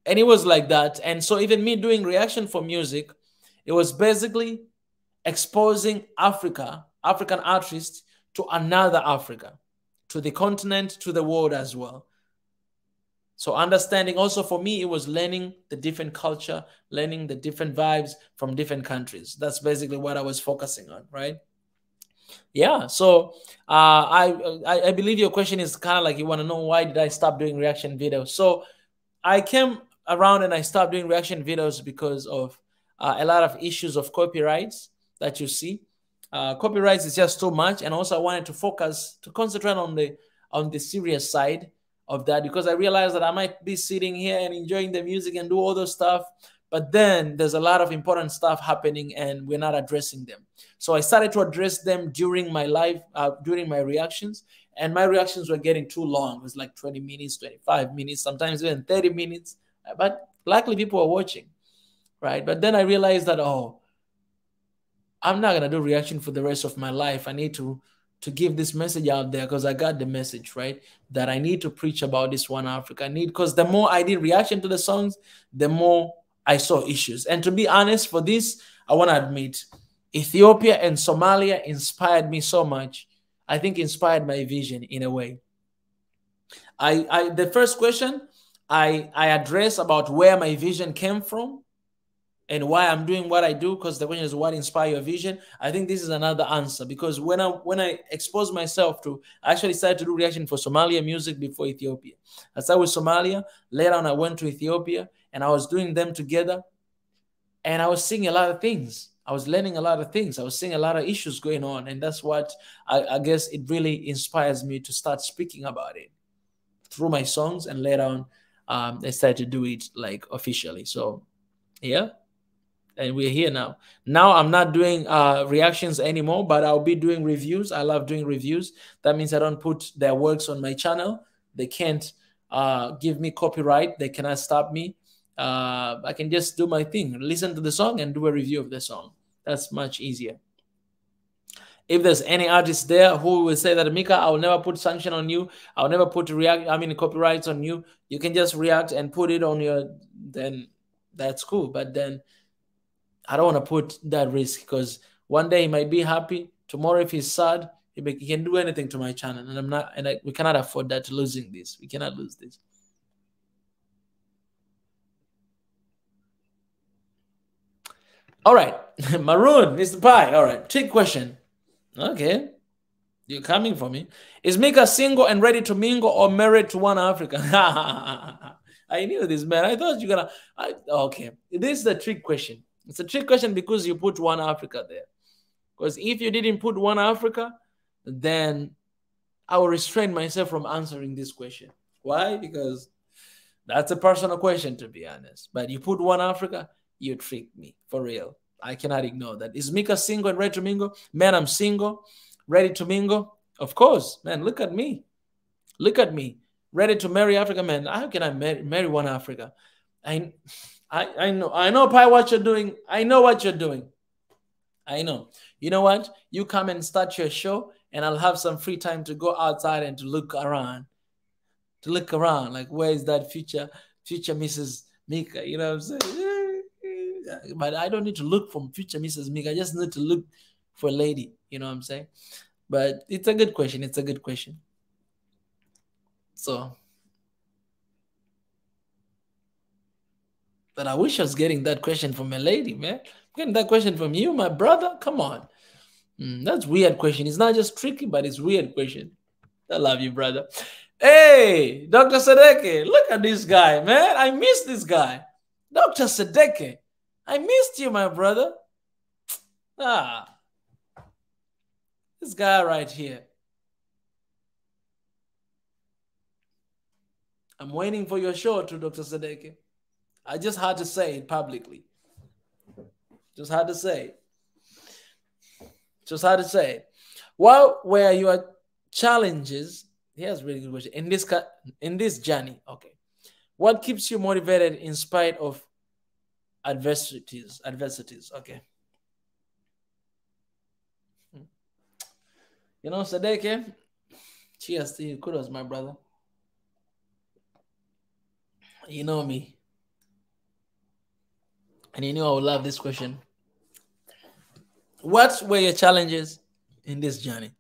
and it was like that. And so even me doing reaction for music, it was basically exposing African artists to another Africa, to the continent, to the world as well. So understanding also for me, it was learning the different culture, learning the different vibes from different countries. That's basically what I was focusing on, right? Yeah, so I believe your question is kind of like you want to know why did I stop doing reaction videos. So I came around and I stopped doing reaction videos because of a lot of issues of copyrights that you see. Copyrights is just too much, and also I wanted to concentrate on the serious side of that, because I realized that I might be sitting here and enjoying the music and do all those stuff, but then there's a lot of important stuff happening and we're not addressing them. So I started to address them during my live, during my reactions, and my reactions were getting too long. It was like 20 minutes, 25 minutes, sometimes even 30 minutes, but luckily people were watching, right? But then I realized that, oh, I'm not going to do reaction for the rest of my life. I need to give this message out there, because I got the message, right? That I need to preach about this One Africa. Because the more I did reaction to the songs, the more I saw issues. And to be honest, for this, I want to admit, Ethiopia and Somalia inspired me so much. I think inspired my vision in a way. The first question I address about where my vision came from and why I'm doing what I do, because the question is what inspired your vision. I think this is another answer, because when I exposed myself to, I actually started to do reaction for Somalia music before Ethiopia. I started with Somalia, later on I went to Ethiopia, and I was doing them together, and I was seeing a lot of things. I was learning a lot of things. I was seeing a lot of issues going on, and that's what I guess it really inspires me to start speaking about it through my songs, and later on I started to do it like officially. So yeah, and we're here now. Now I'm not doing reactions anymore, but I'll be doing reviews. I love doing reviews. That means I don't put their works on my channel. They can't give me copyright. They cannot stop me. I can just do my thing, listen to the song and do a review of the song. That's much easier. If there's any artist there who will say that, Mika, I'll never put sanction on you, I'll never put copyrights on you, you can just react and put it on your, then that's cool. But then I don't want to put that risk, because one day he might be happy, tomorrow if he's sad, he can do anything to my channel, and we cannot afford that, losing this. We cannot lose this. All right, Maroon, Mr. Pie. All right, trick question. Okay, you're coming for me. Is Mika single and ready to mingle, or married to one African? I knew this, man. I thought you're gonna. Okay, this is the trick question. It's a trick question because you put one Africa there. Because if you didn't put one Africa, then I will restrain myself from answering this question. Why? Because that's a personal question, to be honest. But you put one Africa, you tricked me, for real. I cannot ignore that. Is Mika single and ready to mingle? Man, I'm single, ready to mingle. Of course, man, look at me. Look at me. Ready to marry Africa, man. How can I marry one Africa? I know, Pi, what you're doing. I know what you're doing. I know. You know what? You come and start your show, and I'll have some free time to go outside and to look around. To look around, like, where is that future Mrs. Mika? You know what I'm saying? But I don't need to look for future Mrs. Mika. I just need to look for a lady. You know what I'm saying? But it's a good question. It's a good question. So, but I wish I was getting that question from a lady, man. I'm getting that question from you, my brother. Come on. That's weird question. It's not just tricky, but it's weird question. I love you, brother. Hey, Dr. Sadeke, look at this guy, man. I miss this guy. Dr. Sadeke, I missed you, my brother. This guy right here. I'm waiting for your show too, Dr. Sadeke. I just had to say it publicly. Just had to say it. Just had to say it. What were your challenges? Here's a really good question. In this journey, okay. What keeps you motivated in spite of adversities? Okay. You know, Sadeke, cheers to you. Kudos, my brother. You know me. And you know I would love this question. What were your challenges in this journey?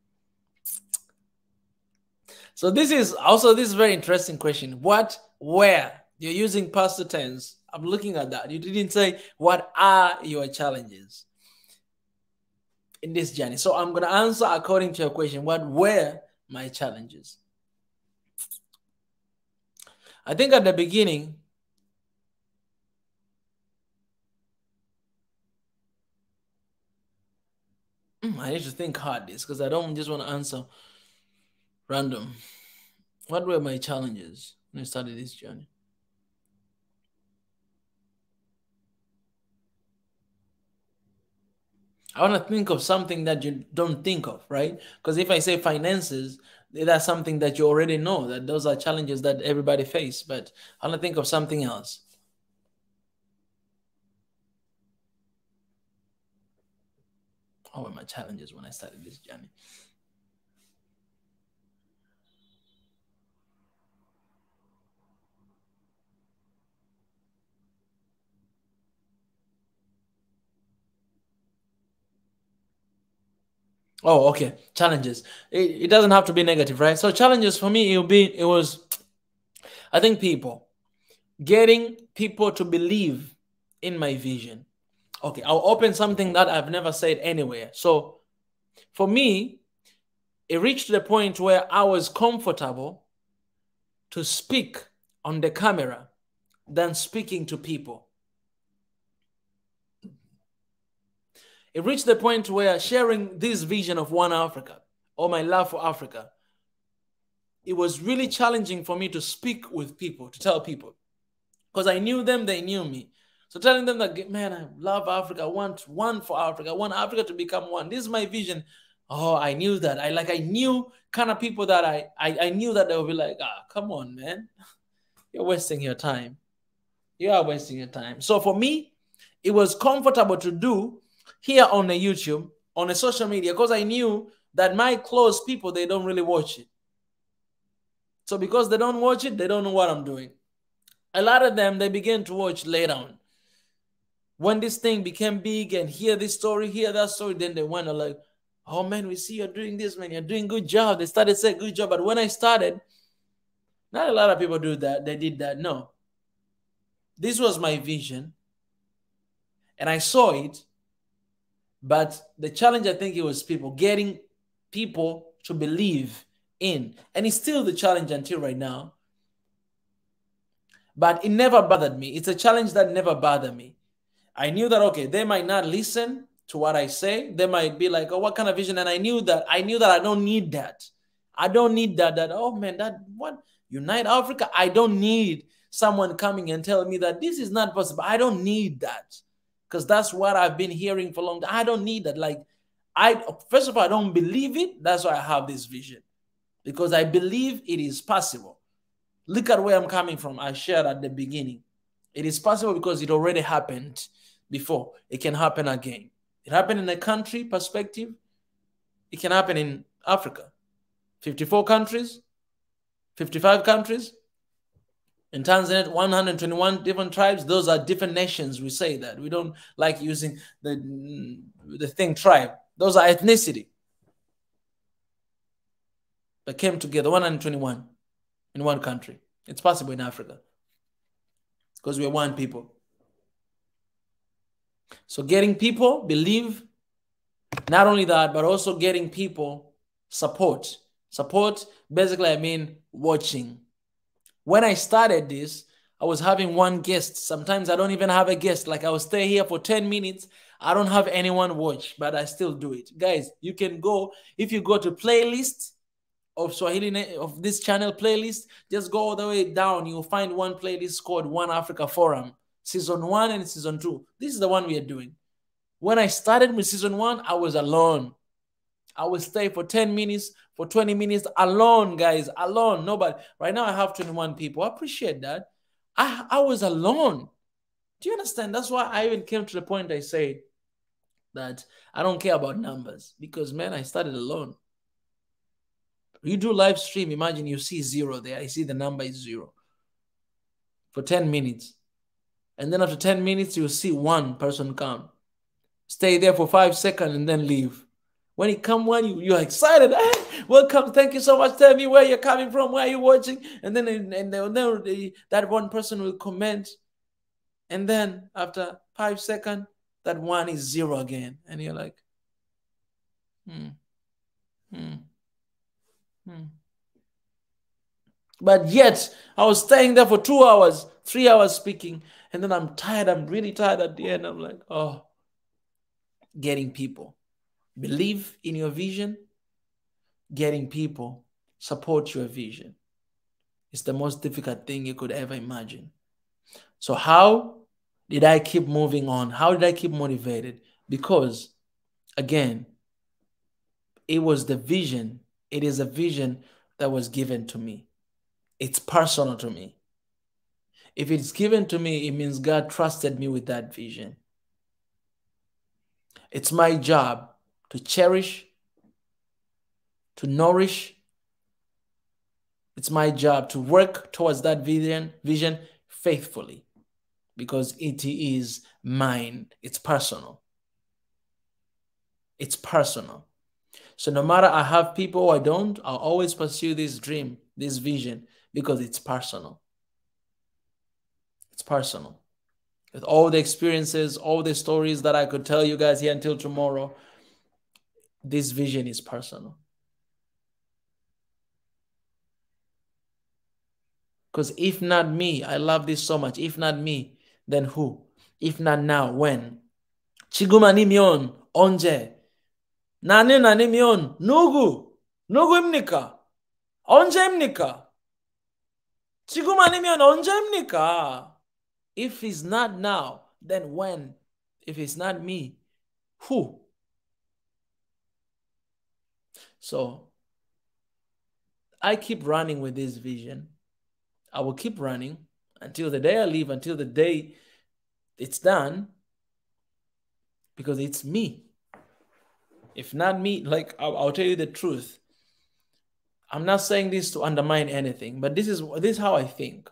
So this is a very interesting question. What were? You're using past tense. I'm looking at that. You didn't say what are your challenges in this journey. So I'm going to answer according to your question. What were my challenges? I think at the beginning, I need to think hard this, because I don't just want to answer random. What were my challenges when I started this journey? I want to think of something that you don't think of, right? Because if I say finances, that's something that you already know, that those are challenges that everybody face. But I want to think of something else. What were my challenges when I started this journey? Oh, okay. Challenges. It doesn't have to be negative, right? So challenges for me, I think getting people to believe in my vision. Okay, I'll open something that I've never said anywhere. So for me, it reached the point where I was comfortable to speak on the camera than speaking to people. It reached the point where sharing this vision of one Africa, or my love for Africa, it was really challenging for me to speak with people, to tell people, because I knew them, they knew me. So telling them that, man, I love Africa. I want one for Africa. I want Africa to become one. This is my vision. Oh, I knew that. I knew kind of people that I knew that they would be like, come on, man. You're wasting your time. You are wasting your time. So for me, it was comfortable to do here on the YouTube, on the social media, because I knew that my close people, they don't really watch it. So because they don't watch it, they don't know what I'm doing. A lot of them, they began to watch later on. When this thing became big and hear this story, hear that story, then they went like, oh man, we see you're doing this, man. You're doing good job. They started saying good job. But when I started, not a lot of people do that. They did that. No. This was my vision. And I saw it. But the challenge, I think it was getting people to believe in. And it's still the challenge until right now. But it never bothered me. It's a challenge that never bothered me. I knew that, okay, they might not listen to what I say. They might be like, oh, what kind of vision? And I knew that I don't need that. I don't need that, oh man, what? Unite Africa? I don't need someone coming and telling me that this is not possible. I don't need that. Because that's what I've been hearing for a long time. I don't need that. First of all, I don't believe it. That's why I have this vision. Because I believe it is possible. Look at where I'm coming from. I shared at the beginning. It is possible because it already happened before. It can happen again. It happened in a country perspective. It can happen in Africa. 54 countries, 55 countries. In Tanzania, 121 different tribes. Those are different nations. We say that. We don't like using the thing tribe. Those are ethnicity. That came together, 121 in one country. It's possible in Africa. Because we're one people. So getting people believe, not only that, but also getting people support. Support, basically, I mean watching. When I started this, I was having one guest. Sometimes I don't even have a guest. Like I will stay here for 10 minutes. I don't have anyone watch, but I still do it. Guys, you can go, if you go to playlist of Swahili, of this channel playlist, just go all the way down. You'll find one playlist called One Africa Forum, season 1 and season 2. This is the one we are doing. When I started with season 1, I was alone. I would stay for 10 minutes, for 20 minutes, alone, guys, alone, nobody. Right now I have 21 people. I appreciate that. I was alone. Do you understand? That's why I even came to the point I said that I don't care about numbers because, man, I started alone. You do live stream, imagine you see 0 there. I see the number is 0 for 10 minutes. And then after 10 minutes, you'll see one person come. Stay there for 5 seconds and then leave. When it come one, you're excited. Hey, welcome. Thank you so much. Tell me where you're coming from. Where are you watching? And then that one person will comment. And then after 5 seconds, that one is 0 again. And you're like, But yet, I was staying there for 2 hours, 3 hours speaking. And then I'm tired. I'm really tired at the end. I'm like, oh, getting people. Believe in your vision. Getting people support your vision. It's the most difficult thing you could ever imagine. So how did I keep moving on? How did I keep motivated? Because, again, it was the vision. It is a vision that was given to me. It's personal to me. If it's given to me, it means God trusted me with that vision. It's my job to cherish, to nourish. It's my job to work towards that vision faithfully because it is mine. It's personal. It's personal. So no matter I have people or I don't, I'll always pursue this dream, this vision, because it's personal. It's personal. With all the experiences, all the stories that I could tell you guys here until tomorrow, this vision is personal. Because if not me, I love this so much. If not me, then who? If not now, when? Chiguma nimion, onje. Nane nane mion, nugu imnika. Onjemnika. Chigumanimian onjemnika. If it's not now, then when? If it's not me, who? So I keep running with this vision. I will keep running until the day I leave, until the day it's done, because it's me. If not me, like I'll tell you the truth. I'm not saying this to undermine anything, but this is how I think.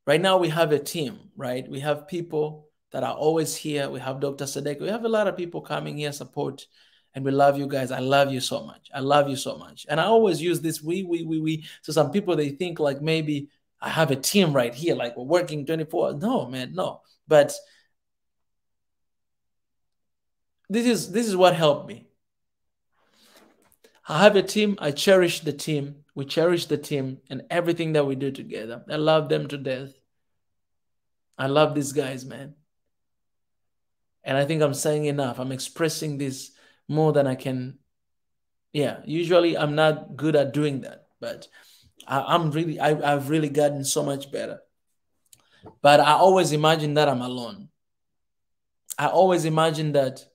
Right now we have a team, right? We have people that are always here. We have Dr. Sadek. We have a lot of people coming here, support, and we love you guys. I love you so much. I love you so much. And I always use this we. So some people, they think like maybe I have a team right here, like we're working 24 hours. No, man, no. But this is what helped me. I have a team. I cherish the team. We cherish the team and everything that we do together. I love them to death. I love these guys, man. And I think I'm saying enough. I'm expressing this more than I can. Yeah, usually I'm not good at doing that, but I've really gotten so much better. But I always imagine that I'm alone. I always imagine that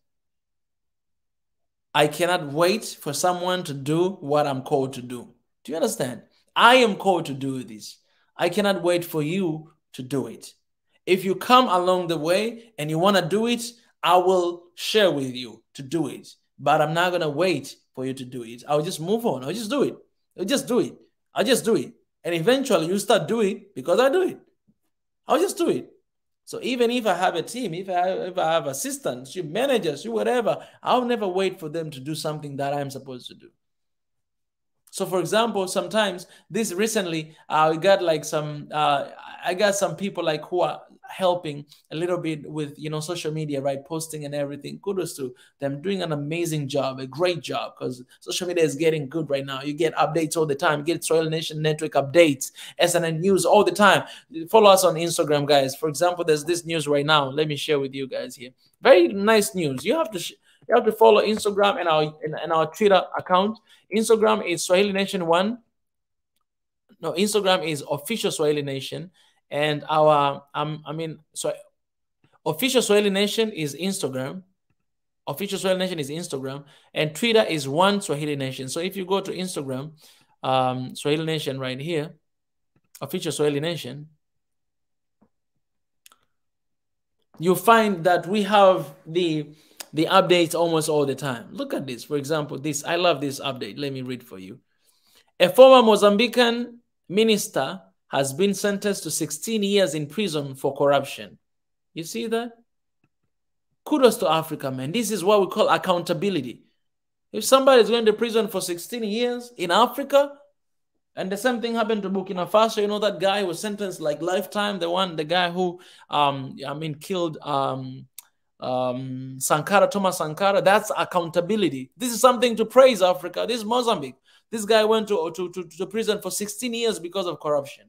I cannot wait for someone to do what I'm called to do. Do you understand? I am called to do this. I cannot wait for you to do it. If you come along the way and you want to do it, I will share with you to do it. But I'm not going to wait for you to do it. I'll just move on. I'll just do it. I'll just do it. I'll just do it. And eventually you start doing it because I do it. I'll just do it. So even if I have a team, if I have assistants, managers, whatever, I'll never wait for them to do something that I'm supposed to do. So for example, sometimes this recently, I got like I got some people like who are helping a little bit with, social media, right? Posting and everything. Kudos to them, doing an amazing job, a great job, because social media is getting good right now. You get updates all the time. You get Swahili Nation Network updates, SNN news all the time. Follow us on Instagram, guys. For example, there's this news right now. Let me share with you guys here. Very nice news. You have to follow Instagram and our Twitter account. Instagram is Swahili Nation 1. No, Instagram is official Swahili Nation. And our, official Swahili Nation is Instagram. Official Swahili Nation is Instagram. And Twitter is One Swahili Nation. So if you go to Instagram, Swahili Nation right here, official Swahili Nation, you find that we have the updates almost all the time. Look at this. For example, this. I love this update. Let me read for you. A former Mozambican minister has been sentenced to 16 years in prison for corruption. You see that? Kudos to Africa, man. This is what we call accountability. If somebody is going to prison for 16 years in Africa, and the same thing happened to Burkina Faso, that guy was sentenced like lifetime. The guy who, killed Sankara, Thomas Sankara. That's accountability. This is something to praise, Africa. This is Mozambique. This guy went to prison for 16 years because of corruption.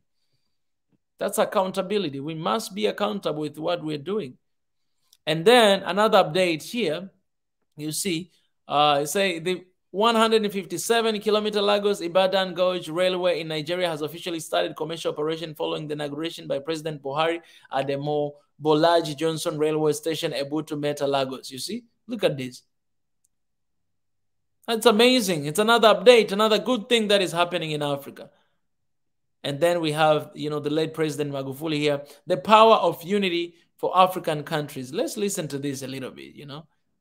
That's accountability. We must be accountable with what we're doing. And then another update here, you see, say the 157-kilometer Lagos-Ibadan Gauge Railway in Nigeria has officially started commercial operation following the inauguration by President Buhari at the Bolaji Johnson Railway Station, Ebutu Meta, Lagos. You see? Look at this. That's amazing. It's another update, another good thing that is happening in Africa. And then we have, the late President Magufuli here. The power of unity for African countries. Let's listen to this a little bit,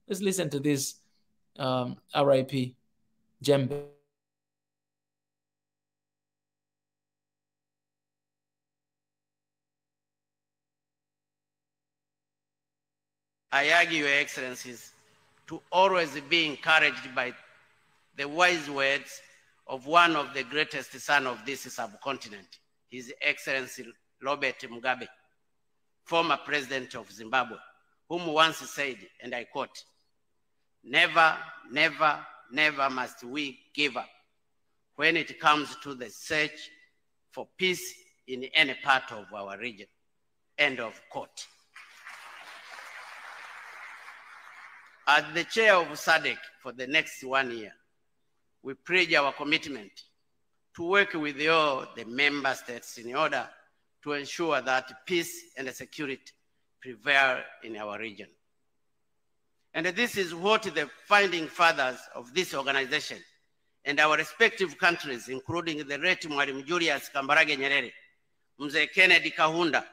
Let's listen to this RIP Jembe. I argue, Your Excellencies, to always be encouraged by the wise words of one of the greatest sons of this subcontinent, His Excellency Robert Mugabe, former president of Zimbabwe, whom once said, and I quote, "Never, never, never must we give up when it comes to the search for peace in any part of our region." End of quote. As the chair of SADC for the next 1 year, we pledge our commitment to work with all the member states in order to ensure that peace and security prevail in our region. And this is what the founding fathers of this organization and our respective countries, including the late Mwalimu Julius Kambarage Nyerere, Mzee Kennedy Kahunda,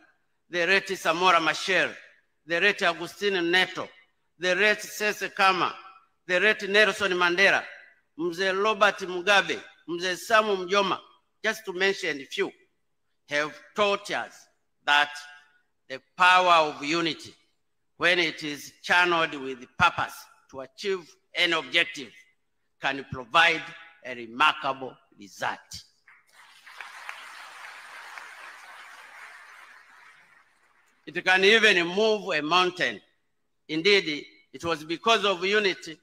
the late Samora Machel, the late Agustino Neto, the late Sese Kama, the late Nelson Mandela, Mzee Robert Mugabe, Mzee Samu Mjoma, just to mention a few, have taught us that the power of unity, when it is channeled with purpose to achieve an objective, can provide a remarkable result. It can even move a mountain. Indeed, it was because of unity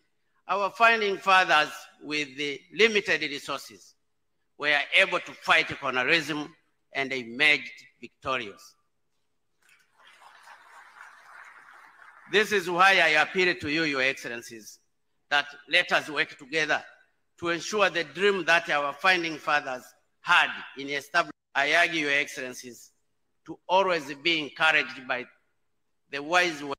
our founding fathers, with the limited resources, were able to fight colonialism and emerged victorious. This is why I appeal to you, Your Excellencies, that let us work together to ensure the dream that our founding fathers had in establishing. I argue, Your Excellencies, to always be encouraged by the wise words.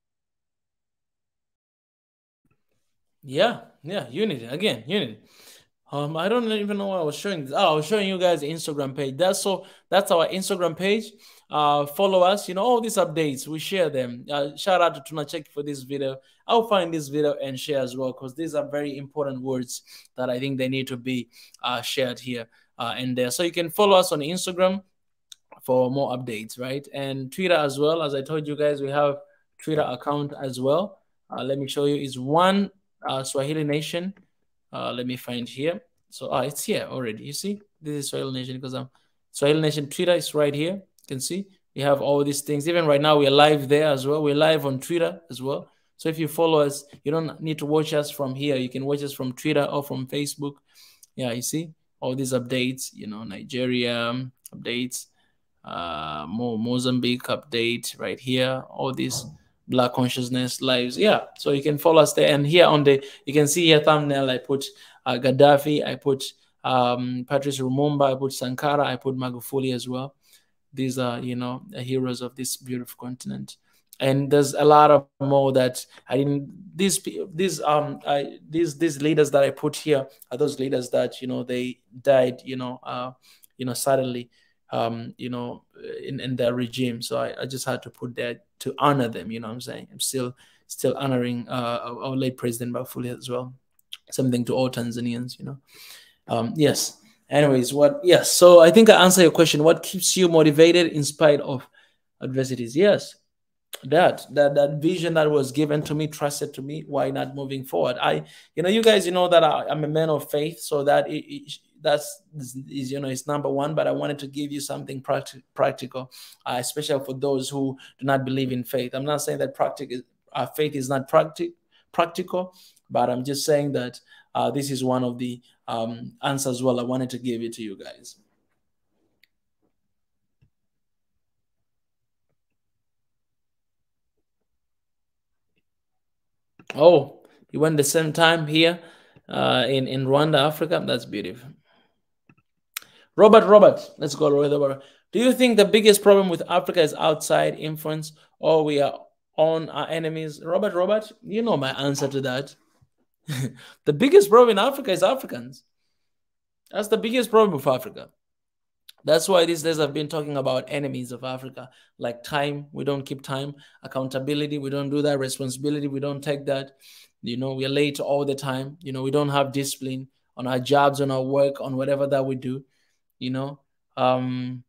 Yeah, unity. Again, unity. I don't even know what I was showing. Oh, I was showing you guys the Instagram page. That's our Instagram page. Follow us. You know, all these updates, we share them. Shout out to Tunacheki for this video. I'll find this video and share as well, because these are very important words that I think they need to be shared here and there. So you can follow us on Instagram for more updates, right? And Twitter as well. As I told you guys, we have Twitter account as well. Let me show you. It's one Swahili Nation. Let me find here. So it's here already. You see, this is Swahili Nation, because Swahili Nation Twitter is right here. You can see we have all these things. Even right now, we're live there as well. We're live on Twitter as well. So if you follow us, you don't need to watch us from here. You can watch us from Twitter or from Facebook. Yeah, you see all these updates. You know, Nigeria updates, more Mozambique update right here. All these Black consciousness lives. Yeah, so you can follow us there. And here on the, you can see here thumbnail, I put Gaddafi, I put Patrice Lumumba, I put Sankara, I put Magufuli as well. These are, you know, the heroes of this beautiful continent. And there's a lot of more that I didn't. These leaders that I put here are those leaders that, you know, they died, suddenly, in their regime. So I just had to put that to honor them. You know what I'm saying? I'm still honoring our late President Magufuli as well. Something to all Tanzanians, you know. Yes. Anyways, yes. So I think I answered your question. What keeps you motivated in spite of adversities? Yes. That vision that was given to me, trusted to me, why not moving forward? You guys, know that I'm a man of faith, so that that's it's number one. But I wanted to give you something practical, especially for those who do not believe in faith. I'm not saying that faith is not practical, but I'm just saying that this is one of the answers. Well, I wanted to give it to you guys. Oh, you went the same time here in Rwanda, Africa. That's beautiful. Robert, let's go, Robert. Do you think the biggest problem with Africa is outside influence, or we are on our enemies? Robert, you know my answer to that. The biggest problem in Africa is Africans. That's the biggest problem with Africa. That's why these days I've been talking about enemies of Africa, like time. We don't keep time. Accountability, we don't do that. Responsibility, we don't take that. We are late all the time. We don't have discipline on our jobs, on our work, on whatever that we do, and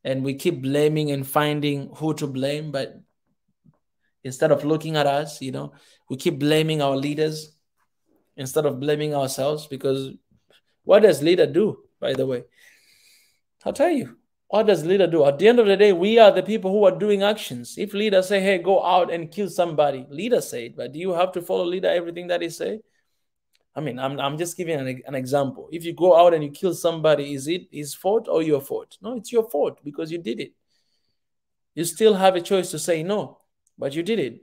we keep blaming and finding who to blame. But instead of looking at us, we keep blaming our leaders instead of blaming ourselves, because what does leader do, by the way? I'll tell you, what does leader do? At the end of the day, we are the people who are doing actions. If leaders say, hey, go out and kill somebody, leader say it, but do you have to follow leader everything that he say? I mean, I'm just giving an example. If you go out and you kill somebody, is it his fault or your fault? No, it's your fault because you did it. You still have a choice to say no, but you did it.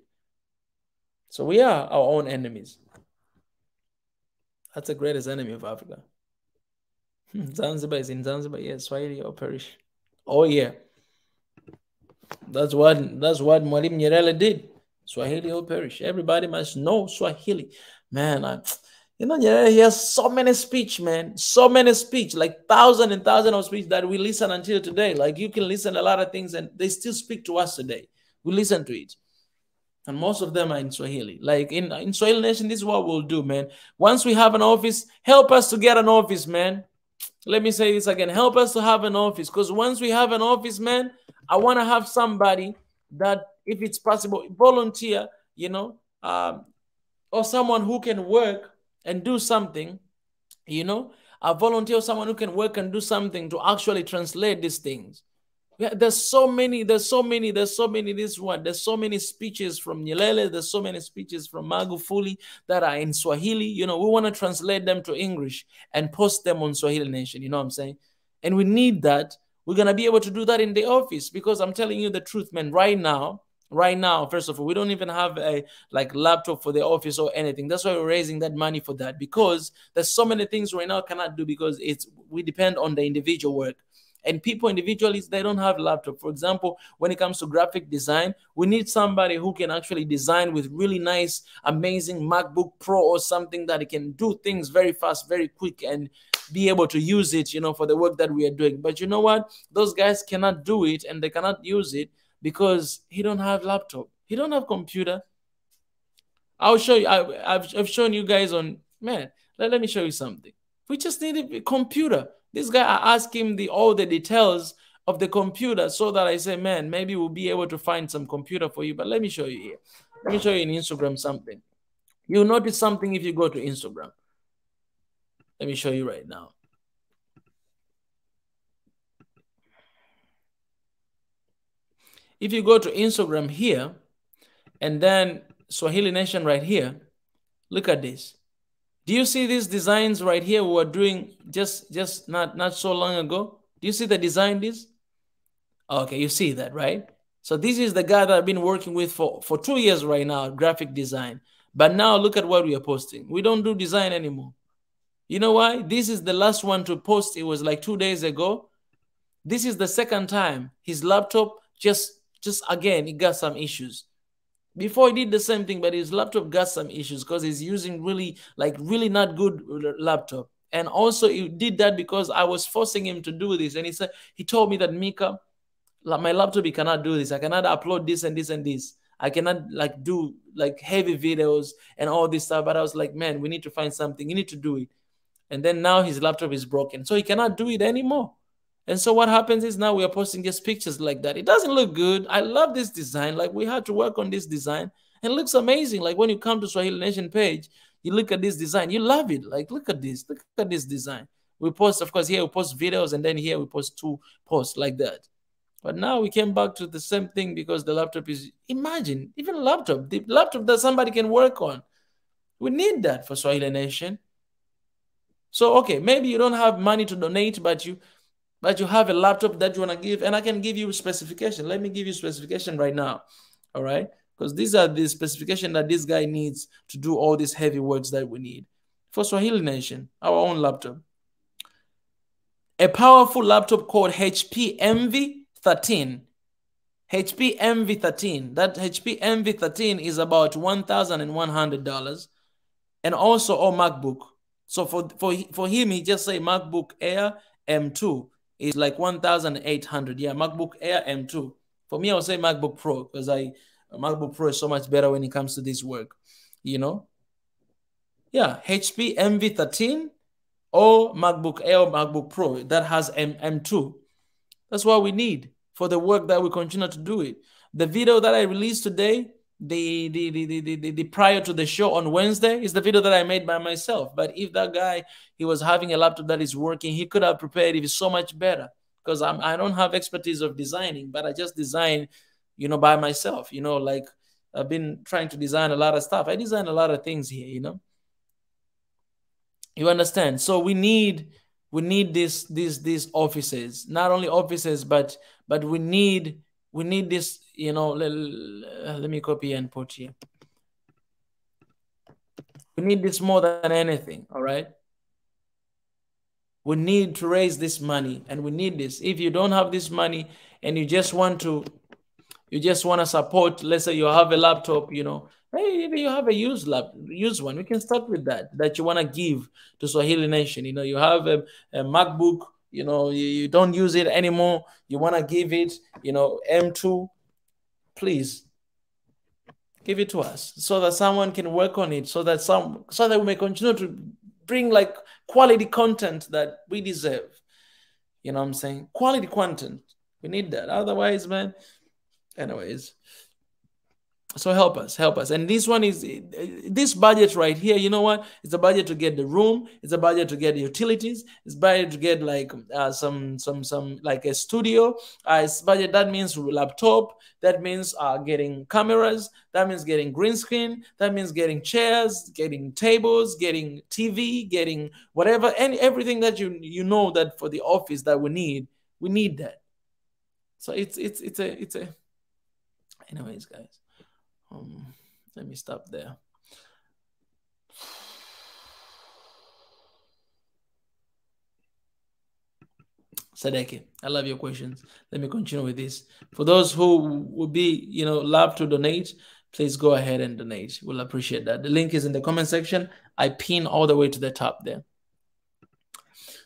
So we are our own enemies. That's the greatest enemy of Africa. Zanzibar is in Zanzibar. Yeah, Swahili or perish. Oh yeah, that's what Mwalimu Nyerere did. Swahili or perish. Everybody must know Swahili. Man, Nyerere, he has so many speech, man. So many speech, like thousands and thousands of speech that we listen until today. Like you can listen a lot of things and they still speak to us today. We listen to it. And most of them are in Swahili. Like in Swahili Nation, this is what we'll do, man. Once we have an office, help us to get an office, man. Let me say this again. Help us to have an office. Because once we have an office, man, I want to have somebody that, if it's possible, volunteer, or someone who can work and do something, a volunteer or someone who can work and do something to actually translate these things. Yeah, there's so many, there's so many speeches from Nyerere, there's so many speeches from Magufuli that are in Swahili. We want to translate them to English and post them on Swahili Nation, you know what I'm saying? And we need that. We're going to be able to do that in the office, because I'm telling you the truth, man. Right now, first of all, we don't even have a laptop for the office or anything. That's why we're raising that money for that, because there's so many things right now cannot do, because we depend on the individual work. And people individually, they don't have laptop. For example, when it comes to graphic design, we need somebody who can actually design with really nice, amazing MacBook Pro or something that can do things very fast, very quick, and be able to use it, for the work that we are doing. But you know what? Those guys cannot do it, and they cannot use it because he don't have laptop. He don't have computer. I'll show you. I've shown you guys on, man, let me show you something. We just need a computer. This guy, I asked him all the details of the computer, so that I say, man, maybe we'll be able to find some computer for you. But let me show you here. Let me show you in Instagram something. You'll notice something if you go to Instagram. Let me show you right now. If you go to Instagram here, and then Swahili Nation right here, look at this. Do you see these designs right here we were doing just not so long ago? Do you see the design this? Okay, you see that, right? So this is the guy that I've been working with for 2 years right now, graphic design. But now look at what we are posting. We don't do design anymore. You know why? This is the last one to post. It was like 2 days ago. This is the second time. His laptop just again, it got some issues. Before he did the same thing, but his laptop got some issues because he's using really not good laptop. And also he did that because I was forcing him to do this. And he told me that, Mika, my laptop, he cannot do this. I cannot upload this and this and this. I cannot do heavy videos and all this stuff. But I was like, man, we need to find something. You need to do it. And then now his laptop is broken. So he cannot do it anymore. And so what happens is now we are posting just pictures like that. It doesn't look good. I love this design. We had to work on this design. And it looks amazing. When you come to Swahili Nation page, you look at this design. You love it. Look at this. Look at this design. We post, of course, here we post videos. And then here we post 2 posts like that. But now we came back to the same thing because the laptop is, imagine, even the laptop that somebody can work on. We need that for Swahili Nation. So, okay, maybe you don't have money to donate, but you have a laptop that you want to give, and I can give you specification. Let me give you specification right now, all right? Because these are the specification that this guy needs to do all these heavy works that we need. For Swahili Nation, our own laptop. A powerful laptop called HP Envy 13. HP Envy 13. That HP Envy 13 is about $1,100. And also our MacBook. So for him, he just say MacBook Air M2 is like 1,800. Yeah, MacBook Air M2. For me, I would say MacBook Pro because MacBook Pro is so much better when it comes to this work, Yeah, HP Envy 13 or MacBook Air or MacBook Pro that has M2. That's what we need for the work that we continue to do it. The video that I released today, the prior to the show on Wednesday, is the video that I made by myself. But if that guy, he was having a laptop that is working, he could have prepared it so much better because I don't have expertise of designing, but I just design, by myself. I've been trying to design a lot of stuff. I design a lot of things here, You understand? So we need these offices, not only offices, but we need this, let me copy and put here. We need this more than anything, all right? We need to raise this money, and we need this. If you don't have this money and you just want to support, let's say you have a laptop, you know, hey, if you have a used one, we can start with that you want to give to Swahili Nation. You know, you have a MacBook, you know, you don't use it anymore, you want to give it, you know, M2, please give it to us so that someone can work on it, so that we may continue to bring like quality content that we deserve. You know what I'm saying? Quality content. We need that. Otherwise, man, anyways. So help us. And this one is this budget right here. You know what? It's a budget to get the room. It's a budget to get utilities. It's budget to get like some like a studio. It's budget that means laptop. That means getting cameras. That means getting green screen. That means getting chairs, getting tables, getting TV, getting whatever, and everything that you know that for the office that we need. We need that. So it's a. Anyways, guys. Let me stop there. Sadeke, I love your questions. Let me continue with this. For those who would be, you know, love to donate, please go ahead and donate. We'll appreciate that. The link is in the comment section. I pin all the way to the top there.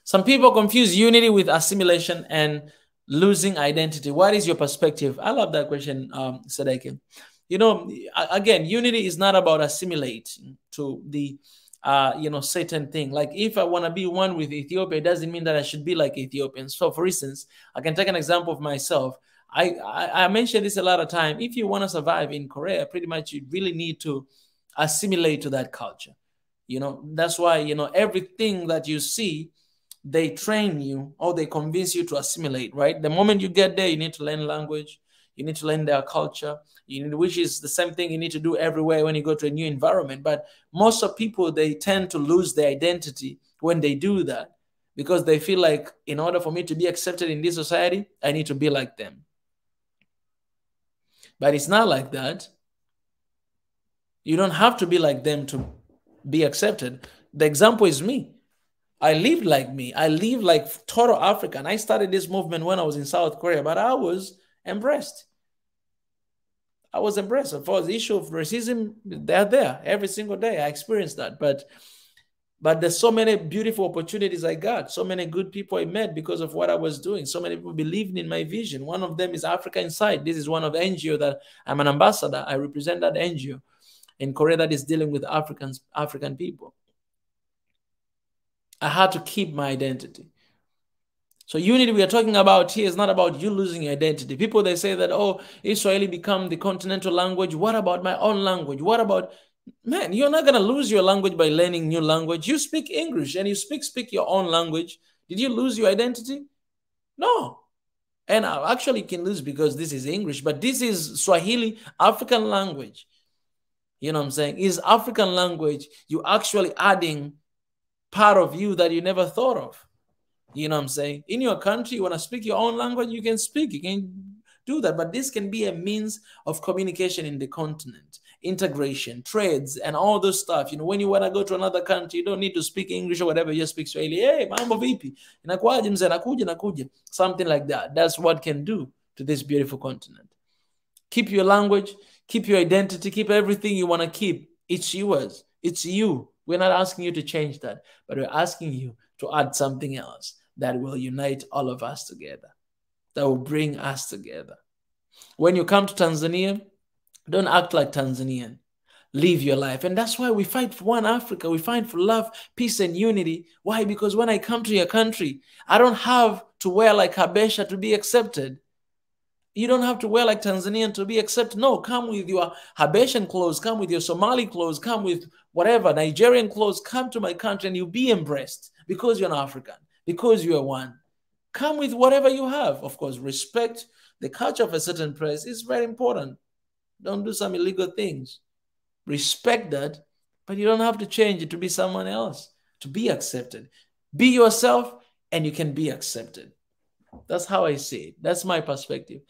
Some people confuse unity with assimilation and losing identity. What is your perspective? I love that question, Sadeke. You know, again, unity is not about assimilating to the, you know, certain thing. Like if I want to be one with Ethiopia, it doesn't mean that I should be like Ethiopians. So for instance, I can take an example of myself. I mentioned this a lot of time. If you want to survive in Korea, pretty much you really need to assimilate to that culture. You know, that's why, you know, everything that you see, they train you or they convince you to assimilate, right? The moment you get there, you need to learn language. You need to learn their culture, which is the same thing you need to do everywhere when you go to a new environment. But most of people, they tend to lose their identity when they do that because they feel like in order for me to be accepted in this society, I need to be like them. But it's not like that. You don't have to be like them to be accepted. The example is me. I lived like me. I live like total African. I started this movement when I was in South Korea, but I was embraced. Of course, the issue of racism, they're there every single day. I experienced that. But there's so many beautiful opportunities I got, so many good people I met because of what I was doing. So many people believed in my vision. One of them is Africa Inside. This is one of the NGO that I'm an ambassador. I represent that NGO in Korea that is dealing with African people. I had to keep my identity. So unity we are talking about here is not about you losing your identity. People, they say that, oh, if Swahili become the continental language, what about my own language? What about, man, you're not going to lose your language by learning new language. You speak English and you speak your own language. Did you lose your identity? No. And I actually can lose because this is English, but this is Swahili, African language. You know what I'm saying? Is African language, you actually adding part of you that you never thought of. You know what I'm saying? In your country, you want to speak your own language, you can speak. You can do that. But this can be a means of communication in the continent, integration, trades, and all those stuff. You know, when you want to go to another country, you don't need to speak English or whatever. You just speak Swahili. Hey, mambo vipi? Inakuaje mzee? Nakuja. Something like that. That's what can do to this beautiful continent. Keep your language, keep your identity, keep everything you want to keep. It's yours. It's you. We're not asking you to change that, but we're asking you to add something else that will unite all of us together, that will bring us together. When you come to Tanzania, don't act like Tanzanian. Live your life. And that's why we fight for one Africa. We fight for love, peace, and unity. Why? Because when I come to your country, I don't have to wear like Habesha to be accepted. You don't have to wear like Tanzanian to be accepted. No, come with your Habeshan clothes, come with your Somali clothes, come with whatever, Nigerian clothes. Come to my country and you'll be embraced because you're an African, because you are one. Come with whatever you have. Of course, respect the culture of a certain place is very important. Don't do some illegal things. Respect that, but you don't have to change it to be someone else, to be accepted. Be yourself and you can be accepted. That's how I see it. That's my perspective.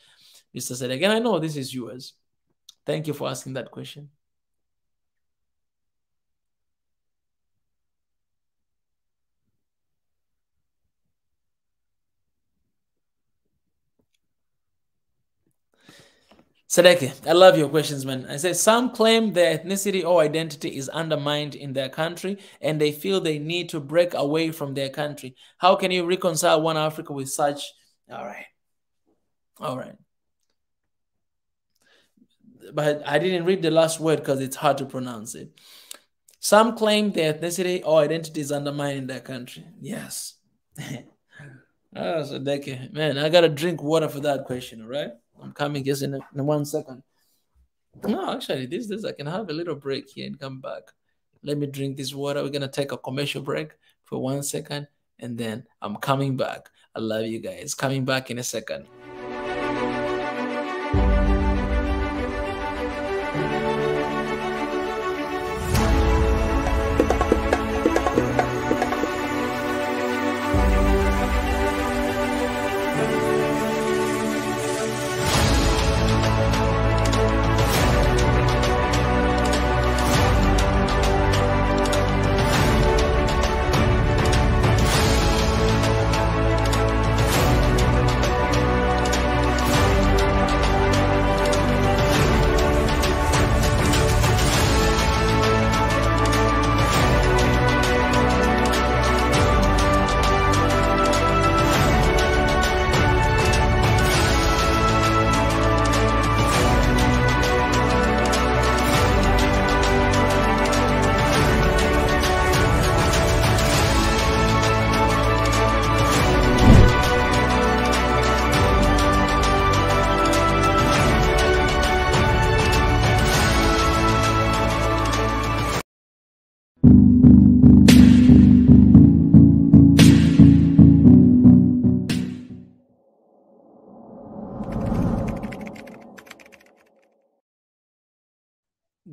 Mr. Said again, I know this is yours. Thank you for asking that question. Sadeke, I love your questions, man. I said some claim their ethnicity or identity is undermined in their country and they feel they need to break away from their country. How can you reconcile one Africa with such? All right. All right. But I didn't read the last word because it's hard to pronounce it. Some claim their ethnicity or identity is undermined in their country. Yes. Oh, Sadeke, man, I got to drink water for that question, all right? I'm coming just in 1 second. No, actually, this I can have a little break here and come back. Let me drink this water. We're gonna take a commercial break for 1 second, and then I'm coming back. I love you guys. Coming back in a second.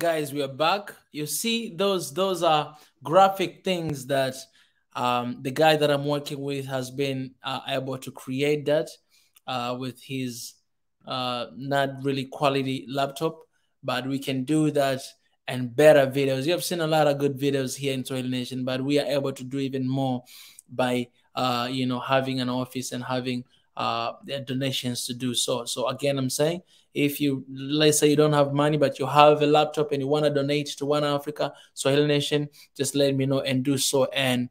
Guys, we are back. You see, those are graphic things that the guy that I'm working with has been able to create that with his not really quality laptop, but we can do that and better videos. You have seen a lot of good videos here in Swahili Nation, but we are able to do even more by having an office and having donations to do so. So again, I'm saying, if you, let's say you don't have money, but you have a laptop and you want to donate to One Africa, Swahili Nation, just let me know and do so. And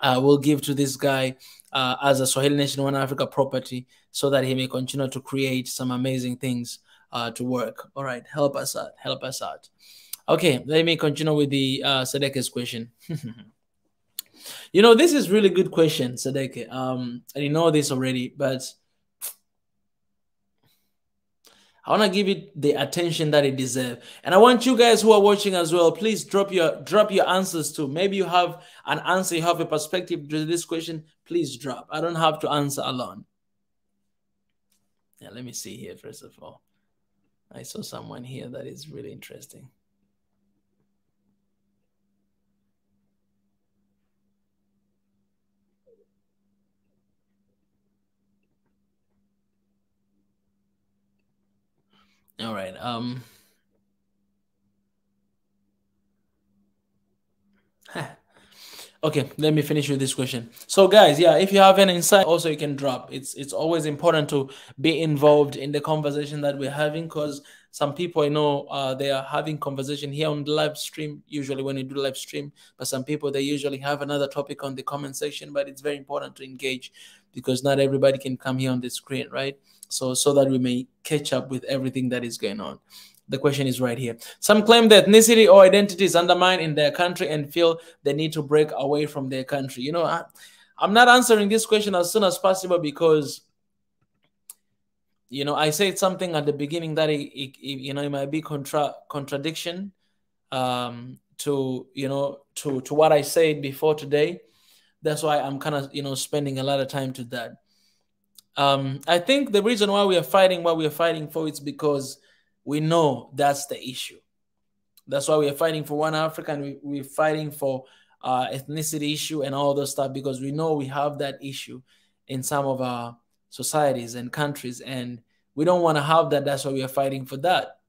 we'll give to this guy as a Swahili Nation One Africa property so that he may continue to create some amazing things to work. All right, help us out. Help us out. Okay, let me continue with the Sadeke's question. This is really good question, Sadeke. I know this already, but I want to give it the attention that it deserves. And I want you guys who are watching as well, please drop your answers too. Maybe you have an answer, you have a perspective to this question, please drop. I don't have to answer alone. Yeah, let me see here, first of all. I saw someone here that is really interesting. All right. Okay, let me finish with this question. So guys, yeah, if you have an insight, also you can drop. It's always important to be involved in the conversation that we're having, because some people I know they are having conversation here on the live stream, usually when you do live stream, but some people they usually have another topic on the comment section, but it's very important to engage because not everybody can come here on the screen, right? So that we may catch up with everything that is going on. The question is right here. Some claim that ethnicity or identity is undermined in their country and feel they need to break away from their country. I'm not answering this question as soon as possible because, I said something at the beginning that it might be contradiction to what I said before today. That's why I'm kind of spending a lot of time to that. I think the reason why we are fighting what we are fighting for is because we know that's the issue. That's why we are fighting for One Africa, and we're fighting for ethnicity issue and all those stuff, because we know we have that issue in some of our societies and countries, and we don't want to have that. That's why we are fighting for that.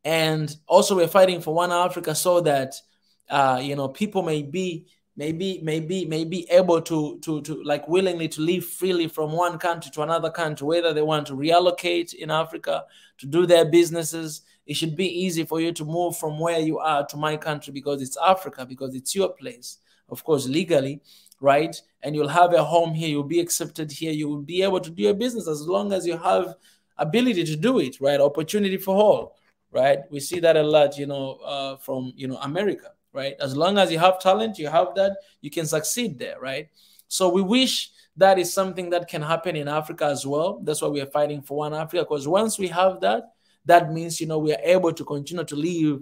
And also we're fighting for One Africa so that people may be maybe able to like willingly to live freely from one country to another country, whether they want to reallocate in Africa to do their businesses. It should be easy for you to move from where you are to my country because it's Africa, because it's your place, of course, legally, right? And you'll have a home here, you'll be accepted here, you will be able to do your business as long as you have ability to do it, right? Opportunity for all, right? We see that a lot, from, America, right? As long as you have talent, you have that, you can succeed there, right? So we wish that is something that can happen in Africa as well. That's why we are fighting for One Africa, because once we have that, that means, we are able to continue to live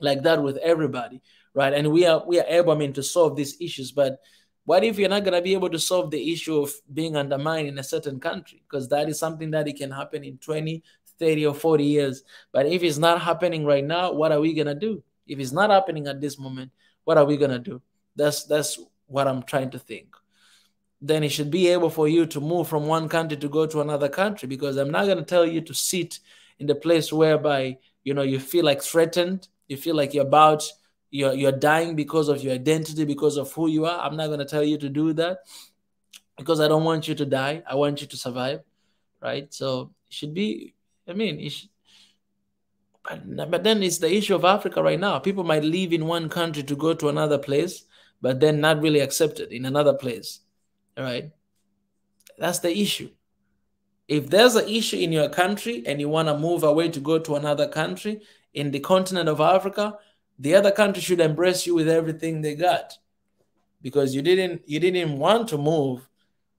like that with everybody, right? And we are able, to solve these issues. But what if you're not going to be able to solve the issue of being undermined in a certain country? Because that is something that it can happen in 20, 30, or 40 years. But if it's not happening right now, what are we going to do? If it's not happening at this moment, what are we going to do? That's what I'm trying to think. Then it should be able for you to move from one country to go to another country, because I'm not going to tell you to sit in the place whereby, you feel like threatened, you feel like you're dying because of your identity, because of who you are. I'm not going to tell you to do that, because I don't want you to die. I want you to survive, right? So it should be, but then it's the issue of Africa right now. People might live in one country to go to another place, but then not really accepted in another place, all right? That's the issue. If there's an issue in your country and you want to move away to go to another country in the continent of Africa, the other country should embrace you with everything they got, because you didn't want to move,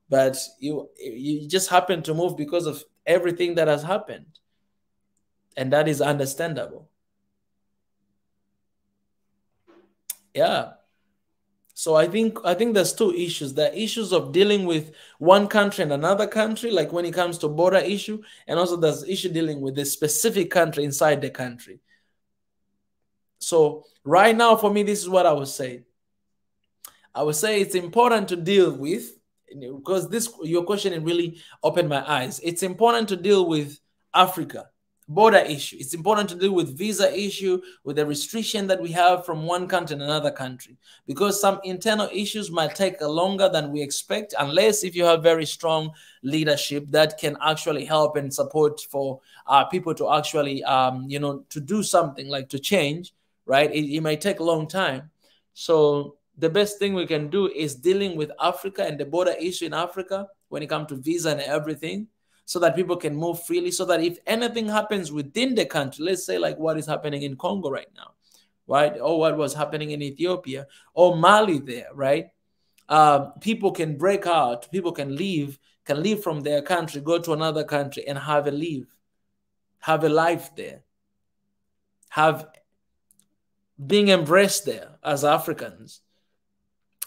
but you just happened to move because of everything that has happened, and that is understandable. Yeah. So I think there's two issues. The issues of dealing with one country and another country, like when it comes to border issue, and also there's issue dealing with the specific country inside the country. So right now, for me, this is what I would say. I would say it's important to deal with, because your question really opened my eyes. It's important to deal with Africa border issue. It's important to deal with visa issue, with the restriction that we have from one country to another country, because some internal issues might take longer than we expect, unless if you have very strong leadership that can actually help and support for people to actually, to do something, like to change, right? It might take a long time. So the best thing we can do is dealing with Africa and the border issue in Africa when it comes to visa and everything, so that people can move freely, so that if anything happens within the country, let's say like what is happening in Congo right now, right? Or what was happening in Ethiopia or Mali there, right? People can break out, people can leave from their country, go to another country and have a life there, being embraced there as Africans.